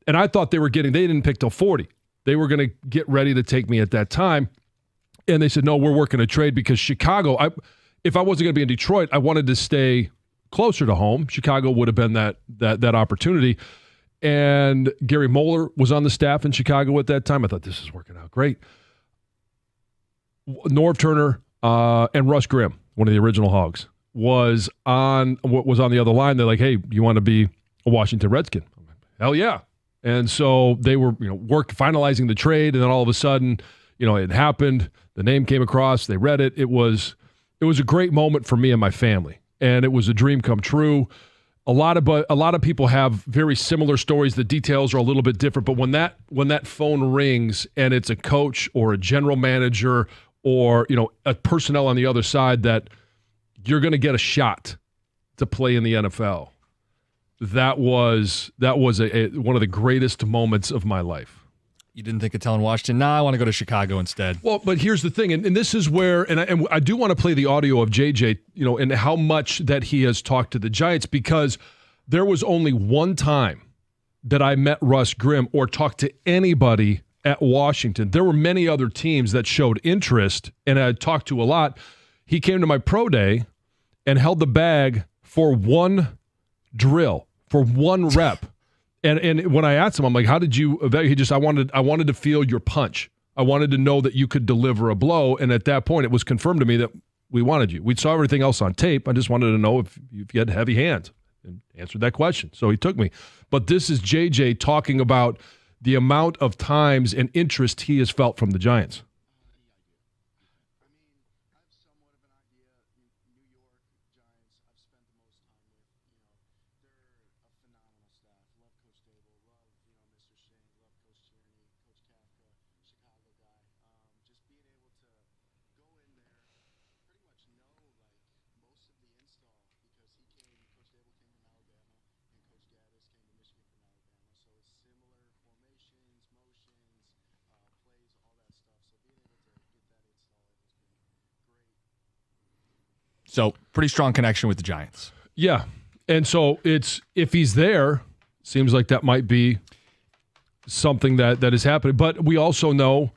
And I thought they didn't pick till 40. They were going to get ready to take me at that time. And they said, no, we're working a trade because Chicago, if I wasn't going to be in Detroit, I wanted to stay closer to home. Chicago would have been that opportunity. And Gary Moeller was on the staff in Chicago at that time. I thought, this is working out great. Norv Turner and Russ Grimm, one of the original Hogs, was on the other line. They're like, hey, you want to be a Washington Redskin? I'm like, hell yeah. And so they were, finalizing the trade, and then all of a sudden, it happened. The name came across. They read it. It was a great moment for me and my family, and it was a dream come true. A lot of people have very similar stories. The details are a little bit different, but when that phone rings and it's a coach or a general manager or a personnel on the other side that you're going to get a shot to play in the NFL. That was one of the greatest moments of my life. You didn't think of telling Washington, I want to go to Chicago instead. Well, but here's the thing, and this is where, and I do want to play the audio of JJ, and how much that he has talked to the Giants, because there was only one time that I met Russ Grimm or talked to anybody at Washington. There were many other teams that showed interest, and I talked to a lot. He came to my pro day and held the bag for one drill, for one rep. And when I asked him, I'm like, how did you evaluate? He just, I wanted to feel your punch. I wanted to know that you could deliver a blow. And at that point, it was confirmed to me that we wanted you. We saw everything else on tape. I just wanted to know if you had heavy hands, and answered that question. So he took me. But this is JJ talking about the amount of times and interest he has felt from the Giants. So pretty strong connection with the Giants. Yeah. And so it's, if he's there, seems like that might be something that is happening. But we also know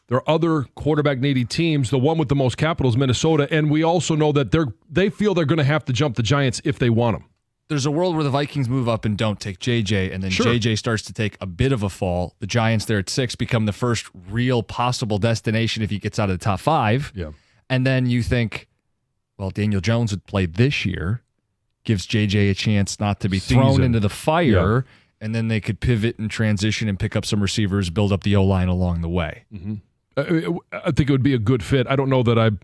there are other quarterback needy teams. The one with the most capital is Minnesota. And we also know that they feel they're going to have to jump the Giants if they want them. There's a world where the Vikings move up and don't take JJ, and then Sure. JJ starts to take a bit of a fall. The Giants there at 6 become the first real possible destination if he gets out of the top 5. Yeah. And then you think, well, Daniel Jones would play this year, gives JJ a chance not to be thrown into the fire, and then they could pivot and transition and pick up some receivers, build up the O-line along the way. Mm-hmm. I think it would be a good fit. I don't know that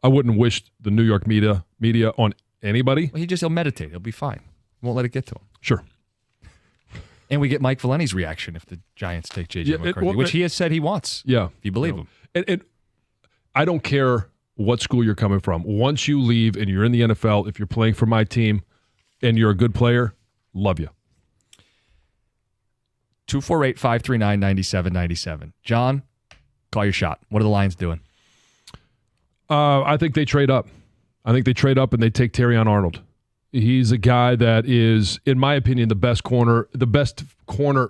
I wouldn't wish the New York media on anybody. Well, he'll meditate. He'll be fine. Won't let it get to him. Sure. And we get Mike Valenti's reaction if the Giants take J.J. McCarthy, which he has said he wants. Yeah. If you believe him. And I don't care what school you're coming from. Once you leave and you're in the NFL, if you're playing for my team and you're a good player, love you. 248-539-9797. John, call your shot. What are the Lions doing? I think they trade up. I think they trade up and they take Terrion Arnold. He's a guy that is, in my opinion, the best corner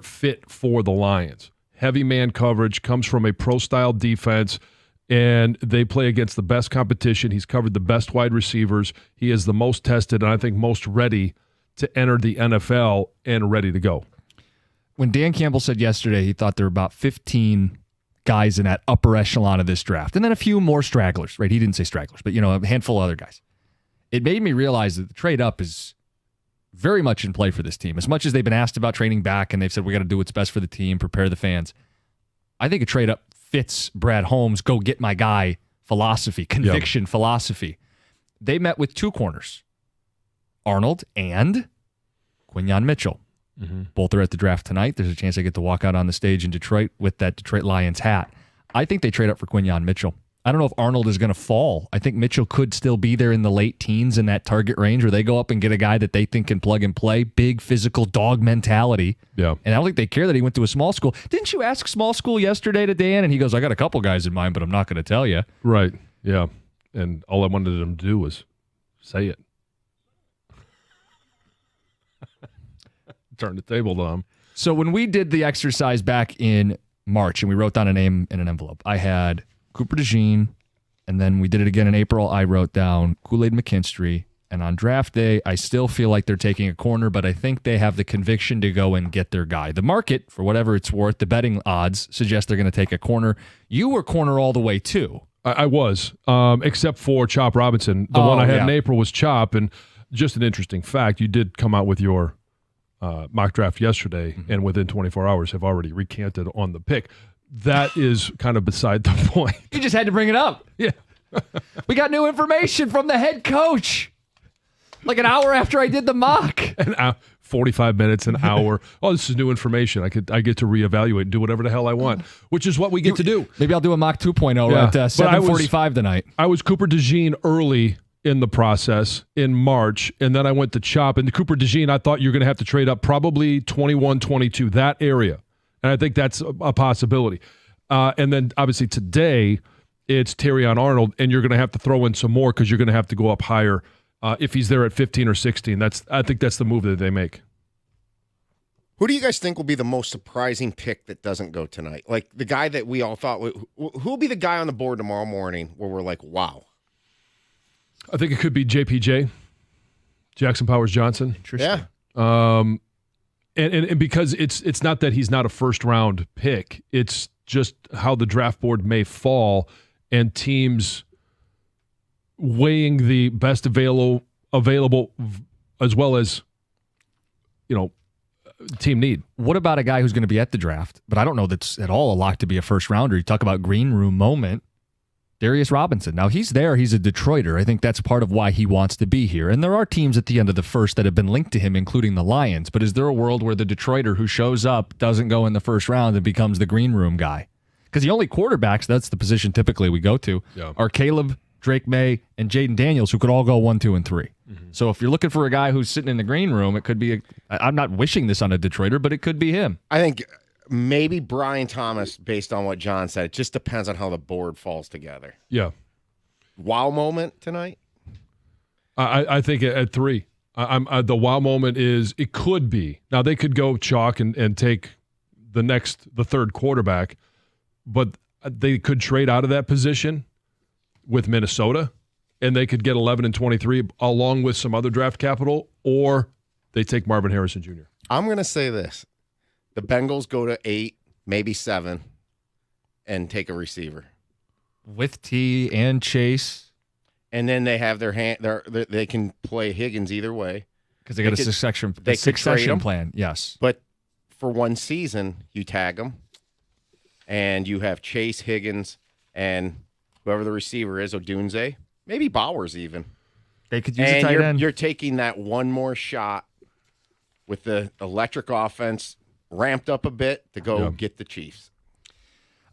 fit for the Lions. Heavy man coverage, comes from a pro-style defense, and they play against the best competition. He's covered the best wide receivers. He is the most tested and I think most ready to enter the NFL and ready to go. When Dan Campbell said yesterday he thought there were about 15 guys in that upper echelon of this draft, and then a few more stragglers, right? He didn't say stragglers, but a handful of other guys. It made me realize that the trade up is very much in play for this team. As much as they've been asked about trading back and they've said we got to do what's best for the team, prepare the fans, I think a trade up fits Brad Holmes' go get my guy philosophy, conviction philosophy. They met with 2 corners, Arnold and Quinyon Mitchell. Mm-hmm. Both are at the draft tonight. There's a chance I get to walk out on the stage in Detroit with that Detroit Lions hat. I think they trade up for Quinyon Mitchell. I don't know if Arnold is going to fall. I think Mitchell could still be there in the late teens in that target range where they go up and get a guy that they think can plug and play. Big physical dog mentality. Yeah. And I don't think they care that he went to a small school. Didn't you ask small school yesterday to Dan? And he goes, I got a couple guys in mind, but I'm not going to tell you. Right. Yeah. And all I wanted him to do was say it. Turn the table on him. So when we did the exercise back in March and we wrote down a name in an envelope, I had Cooper DeJean, and then we did it again in April. I wrote down Kool-Aid McKinstry, and on draft day, I still feel like they're taking a corner, but I think they have the conviction to go and get their guy. The market, for whatever it's worth, the betting odds suggest they're going to take a corner. You were corner all the way too. I was, except for Chop Robinson. The one I had in April was Chop, and just an interesting fact, you did come out with your mock draft yesterday, and within 24 hours have already recanted on the pick. That is kind of beside the point. You just had to bring it up. Yeah. We got new information from the head coach. Like an hour after I did the mock. 45 minutes, an hour. Oh, this is new information. I get to reevaluate and do whatever the hell I want, which is what we get to do. Maybe I'll do a mock 2.0 at 7:45 tonight. I was Cooper DeJean early in the process in March, and then I went to Chop. And the Cooper DeJean, I thought you're going to have to trade up probably 21, 22, that area. And I think that's a possibility. And then obviously today it's Terrion Arnold, and you're going to have to throw in some more because you're going to have to go up higher if he's there at 15 or 16. I think that's the move that they make. Who do you guys think will be the most surprising pick that doesn't go tonight? Like the guy that we all thought, who will be the guy on the board tomorrow morning where we're like, wow? I think it could be JPJ, Jackson Powers Johnson. Interesting. Yeah. And because it's not that he's not a first-round pick, it's just how the draft board may fall and teams weighing the best available as well as, team need. What about a guy who's going to be at the draft, but I don't know that's at all a lock to be a first rounder? You talk about green room moment. Darius Robinson. Now, he's there. He's a Detroiter. I think that's part of why he wants to be here. And there are teams at the end of the first that have been linked to him, including the Lions. But is there a world where the Detroiter who shows up doesn't go in the first round and becomes the green room guy? Because the only quarterbacks, that's the position typically we go to, are Caleb, Drake May, and Jaden Daniels, who could all go 1, 2, and 3. Mm-hmm. So if you're looking for a guy who's sitting in the green room, it could be I'm not wishing this on a Detroiter, but it could be him. I think maybe Brian Thomas, based on what John said. It just depends on how the board falls together. Yeah. Wow moment tonight? I think at 3. The wow moment is it could be. Now, they could go chalk and take the third quarterback, but they could trade out of that position with Minnesota, and they could get 11 and 23 along with some other draft capital, or they take Marvin Harrison Jr. I'm going to say this. The Bengals go to 8, maybe 7, and take a receiver. With T and Chase. And then they have they can play Higgins either way. Because they got a succession plan, yes. But for one season, you tag them, and you have Chase, Higgins, and whoever the receiver is, Odunze, maybe Bowers even. They could use a tight end. You're taking that one more shot with the electric offense ramped up a bit to go get the Chiefs.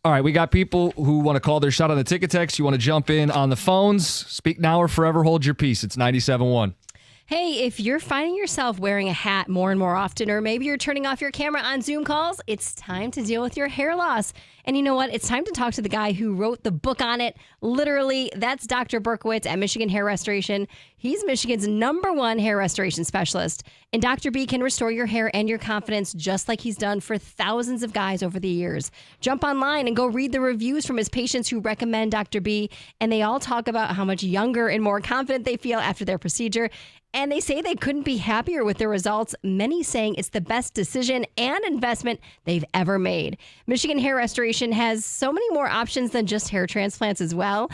All right, we got people who want to call their shot on the ticket text. You want to jump in on the phones. Speak now or forever hold your peace. It's 97.1. Hey, if you're finding yourself wearing a hat more and more often, or maybe you're turning off your camera on Zoom calls, it's time to deal with your hair loss. And you know what? It's time to talk to the guy who wrote the book on it. Literally, that's Dr. Berkowitz at Michigan Hair Restoration. He's Michigan's #1 hair restoration specialist. And Dr. B can restore your hair and your confidence just like he's done for thousands of guys over the years. Jump online and go read the reviews from his patients who recommend Dr. B. And they all talk about how much younger and more confident they feel after their procedure. And they say they couldn't be happier with their results, many saying it's the best decision and investment they've ever made. Michigan Hair Restoration has so many more options than just hair transplants as well.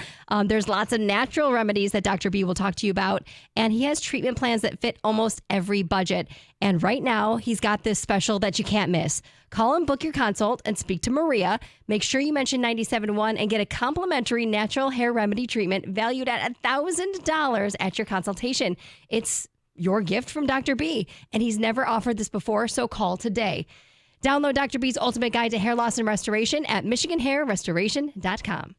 There's lots of natural remedies that Dr. B will talk to you about, and he has treatment plans that fit almost every budget. And right now, he's got this special that you can't miss. Call and book your consult and speak to Maria. Make sure you mention 97.1 and get a complimentary natural hair remedy treatment valued at $1,000 at your consultation. It's your gift from Dr. B, and he's never offered this before, so call today. Download Dr. B's Ultimate Guide to Hair Loss and Restoration at MichiganHairRestoration.com.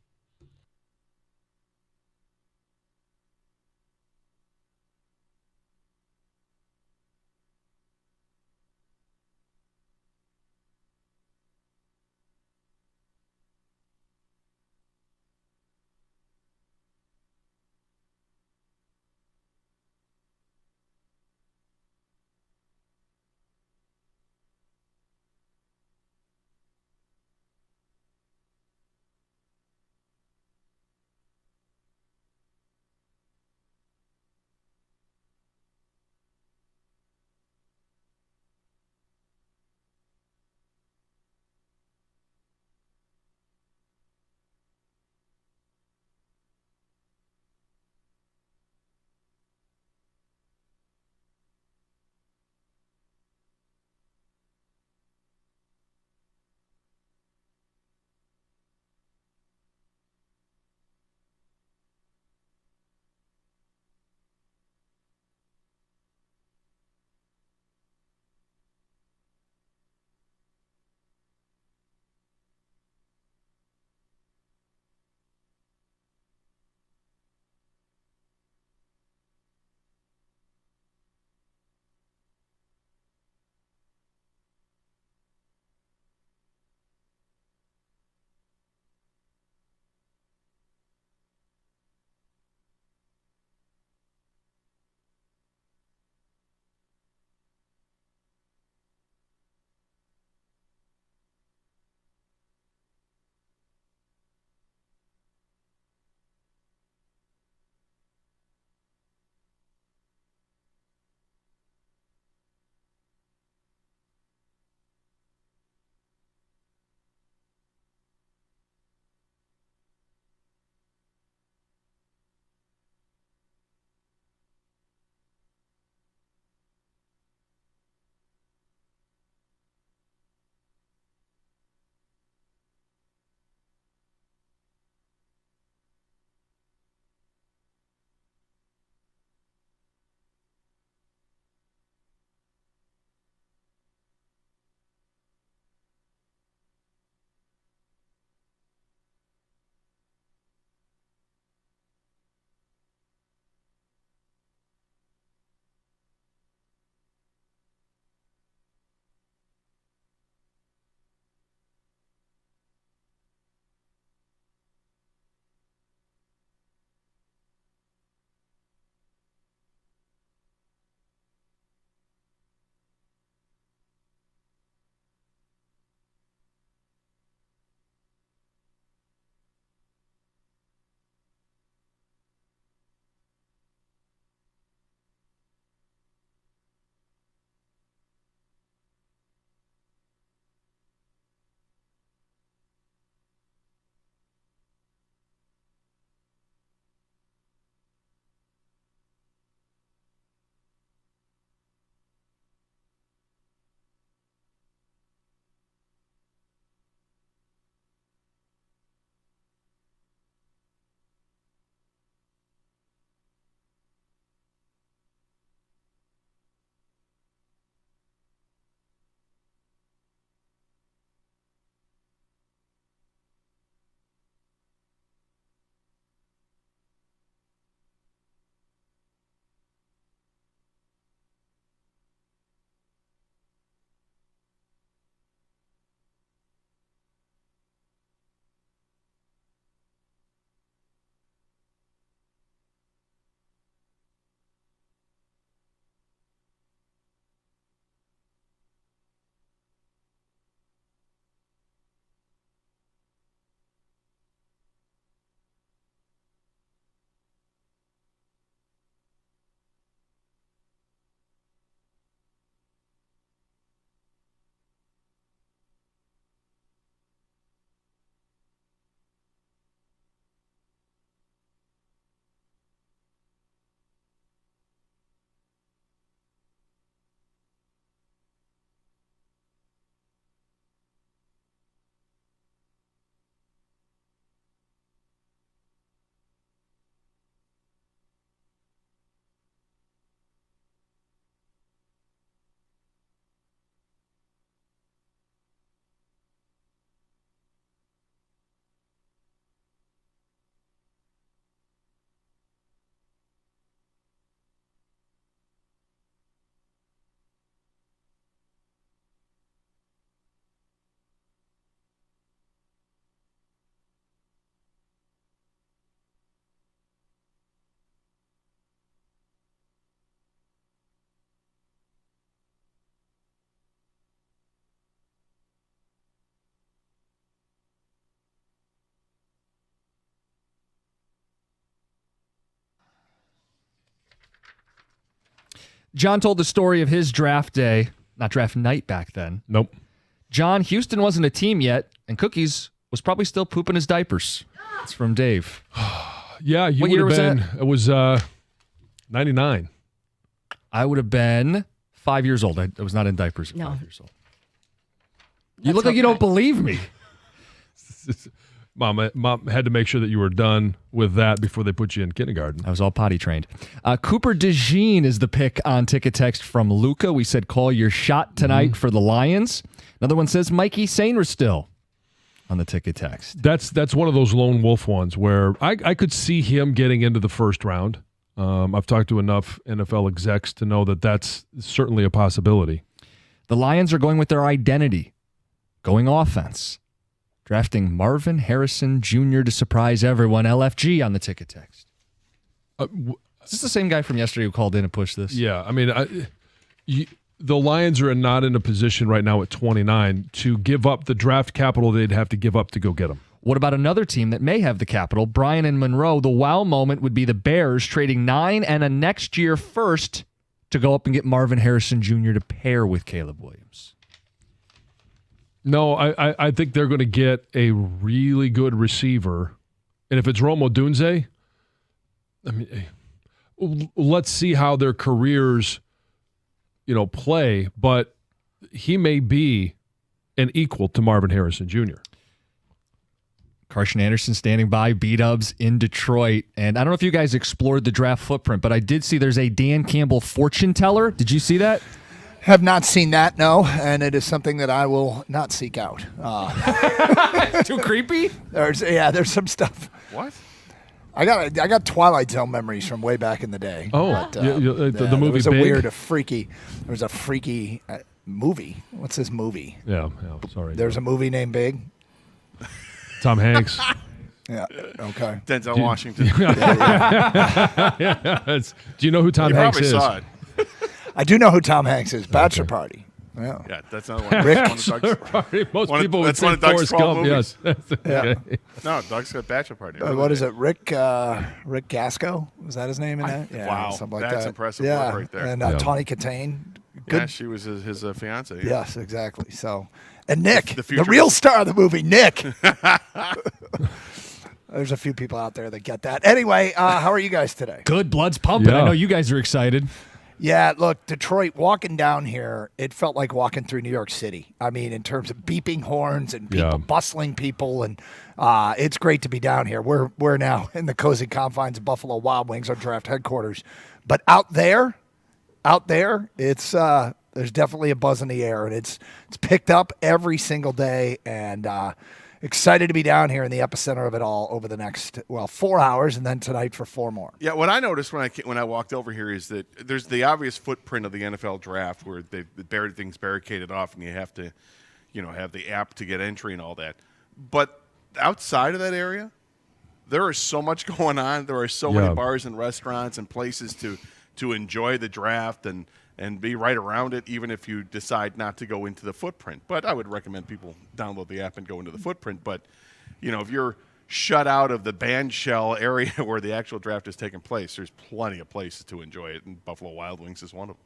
John told the story of his draft day, not draft night back then. Nope. John, Houston wasn't a team yet, and Cookies was probably still pooping his diapers. It's from Dave. Yeah, you What would year have was been. that? It was 99. I would have been 5 years old. I was not in diapers at No. 5 years old. You look like you don't believe me. Mom had to make sure that you were done with that before they put you in kindergarten. I was all potty trained. Cooper DeJean is the pick on ticket text from Luca. We said call your shot tonight for the Lions. Another one says Mikey Sainristil on the ticket text. That's one of those lone wolf ones where I could see him getting into the first round. I've talked to enough NFL execs to know that that's certainly a possibility. The Lions are going with their identity, going offense. Drafting Marvin Harrison Jr. to surprise everyone. LFG on the ticket text. Is this the same guy from yesterday who called in and pushed this? Yeah, I mean, the Lions are not in a position right now at 29 to give up the draft capital they'd have to give up to go get him. What about another team that may have the capital? Brian and Monroe. The wow moment would be the Bears trading 9 and a next year first to go up and get Marvin Harrison Jr. to pair with Caleb Williams. No, I think they're going to get a really good receiver. And if it's Rome Odunze, I mean, let's see how their careers, play. But he may be an equal to Marvin Harrison Jr. Carson Anderson standing by, B-Dubs in Detroit. And I don't know if you guys explored the draft footprint, but I did see there's a Dan Campbell fortune teller. Did you see that? Have not seen that, no, and it is something that I will not seek out. Too creepy? There's some stuff. What? I got Twilight Zone memories from way back in the day. Oh, but, the movie there was a Big? there was a freaky movie. What's this movie? Yeah, sorry. There's a movie named Big. Tom Hanks. Yeah. Okay. Denzel Washington. Do you know who Tom You Hanks probably is? saw it. I do know who Tom Hanks is. Bachelor Party. Yeah. Yeah, that's not one. Rick. One of Doug's, Most one of- people would that's say one of Doug's Forrest 12 Gump. movies. Yes. Okay. No, Doug's got Bachelor Party. What is it? Rick Gasco? Was that his name in that? Yeah, wow, something like that's that. impressive Yeah. work right there. And Yeah. Tawny Katane. Yeah, she was his fiance. Yeah. Yes, exactly. So, and Nick, The the future- real star of the movie, Nick. There's a few people out there that get that. Anyway, how are you guys today? Good, blood's pumping. Yeah. I know you guys are excited. Yeah, look, Detroit, walking down here, it felt like walking through New York City. I mean, in terms of beeping horns and people, Yeah. bustling people, and it's great to be down here. We're now in the cozy confines of Buffalo Wild Wings, our draft headquarters. But out there, it's there's definitely a buzz in the air, and it's picked up every single day, and excited to be down here in the epicenter of it all over the next 4 hours, and then tonight for 4 more. Yeah, what I noticed when I walked over here is that there's the obvious footprint of the NFL draft where they've things barricaded off, and you have to, have the app to get entry and all that. But outside of that area, there is so much going on. There are so many bars and restaurants and places to enjoy the draft and be right around it, even if you decide not to go into the footprint. But I would recommend people download the app and go into the footprint. But, if you're shut out of the band shell area where the actual draft is taking place, there's plenty of places to enjoy it, and Buffalo Wild Wings is one of them.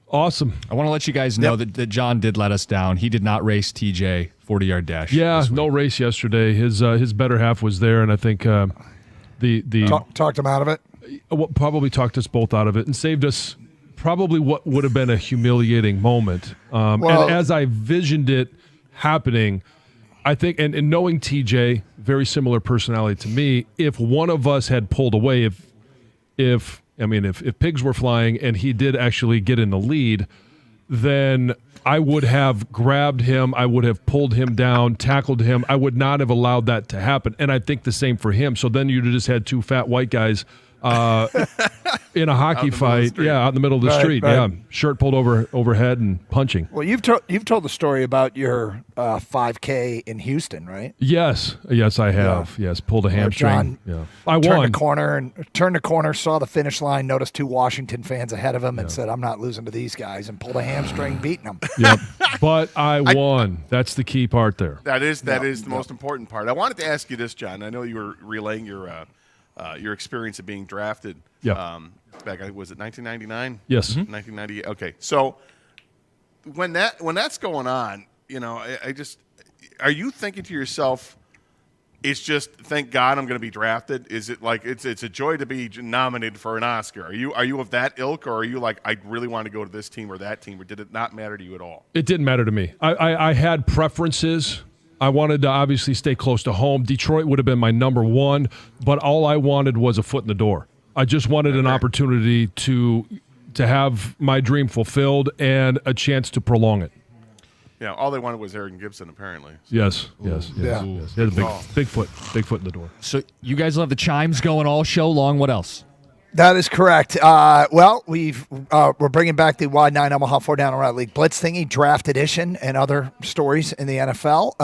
Awesome. I want to let you guys know that John did let us down. He did not race TJ 40-yard dash. Yeah, this week. no race yesterday. His better half was there, and I think the Talked him out of it. what probably talked us both out of it and saved us probably what would have been a humiliating moment. And as I visioned it happening, I think, and knowing TJ, very similar personality to me, if one of us had pulled away, if pigs were flying and he did actually get in the lead, then I would have grabbed him, I would have pulled him down, tackled him. I would not have allowed that to happen. And I think the same for him. So then you'd have just had two fat white guys in a hockey fight, out in the middle of the street. Right. Yeah, shirt pulled overhead and punching. Well, you've told the story about your 5K in Houston, right? Yes, I have. Yes, pulled a hamstring. John I turned won. the corner, saw the finish line, noticed 2 Washington fans ahead of him, and said, "I'm not losing to these guys," and pulled a hamstring, beating them. Yep. But I won. That's the key part there. That is the most important part. I wanted to ask you this, John. I know you were relaying your experience of being drafted. Yeah. back. Was it 1999? Yes. 1998. Okay, so when that's going on, I just are you thinking to yourself, it's just thank God I'm going to be drafted? Is it like it's a joy to be nominated for an Oscar? Are you of that ilk, or are you like I really want to go to this team or that team, or did it not matter to you at all? It didn't matter to me. I had preferences. I wanted to obviously stay close to home. Detroit would have been my number one, but all I wanted was a foot in the door. I just wanted an opportunity to have my dream fulfilled and a chance to prolong it. Yeah, all they wanted was Aaron Gibson, apparently. Yes. He had a big foot in the door. So you guys will have the chimes going all show long. What else? That is correct. Well, we're bringing back the Wide 9 Omaha 4 Down Around League Blitz thingy, draft edition, and other stories in the NFL.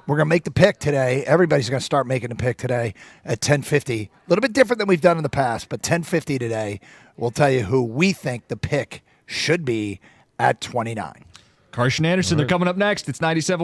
We're going to make the pick today. Everybody's going to start making the pick today at 10:50. A little bit different than we've done in the past, but 10:50 today, we'll tell you who we think the pick should be at 29. Carson Anderson, they're coming up next. It's 97.1.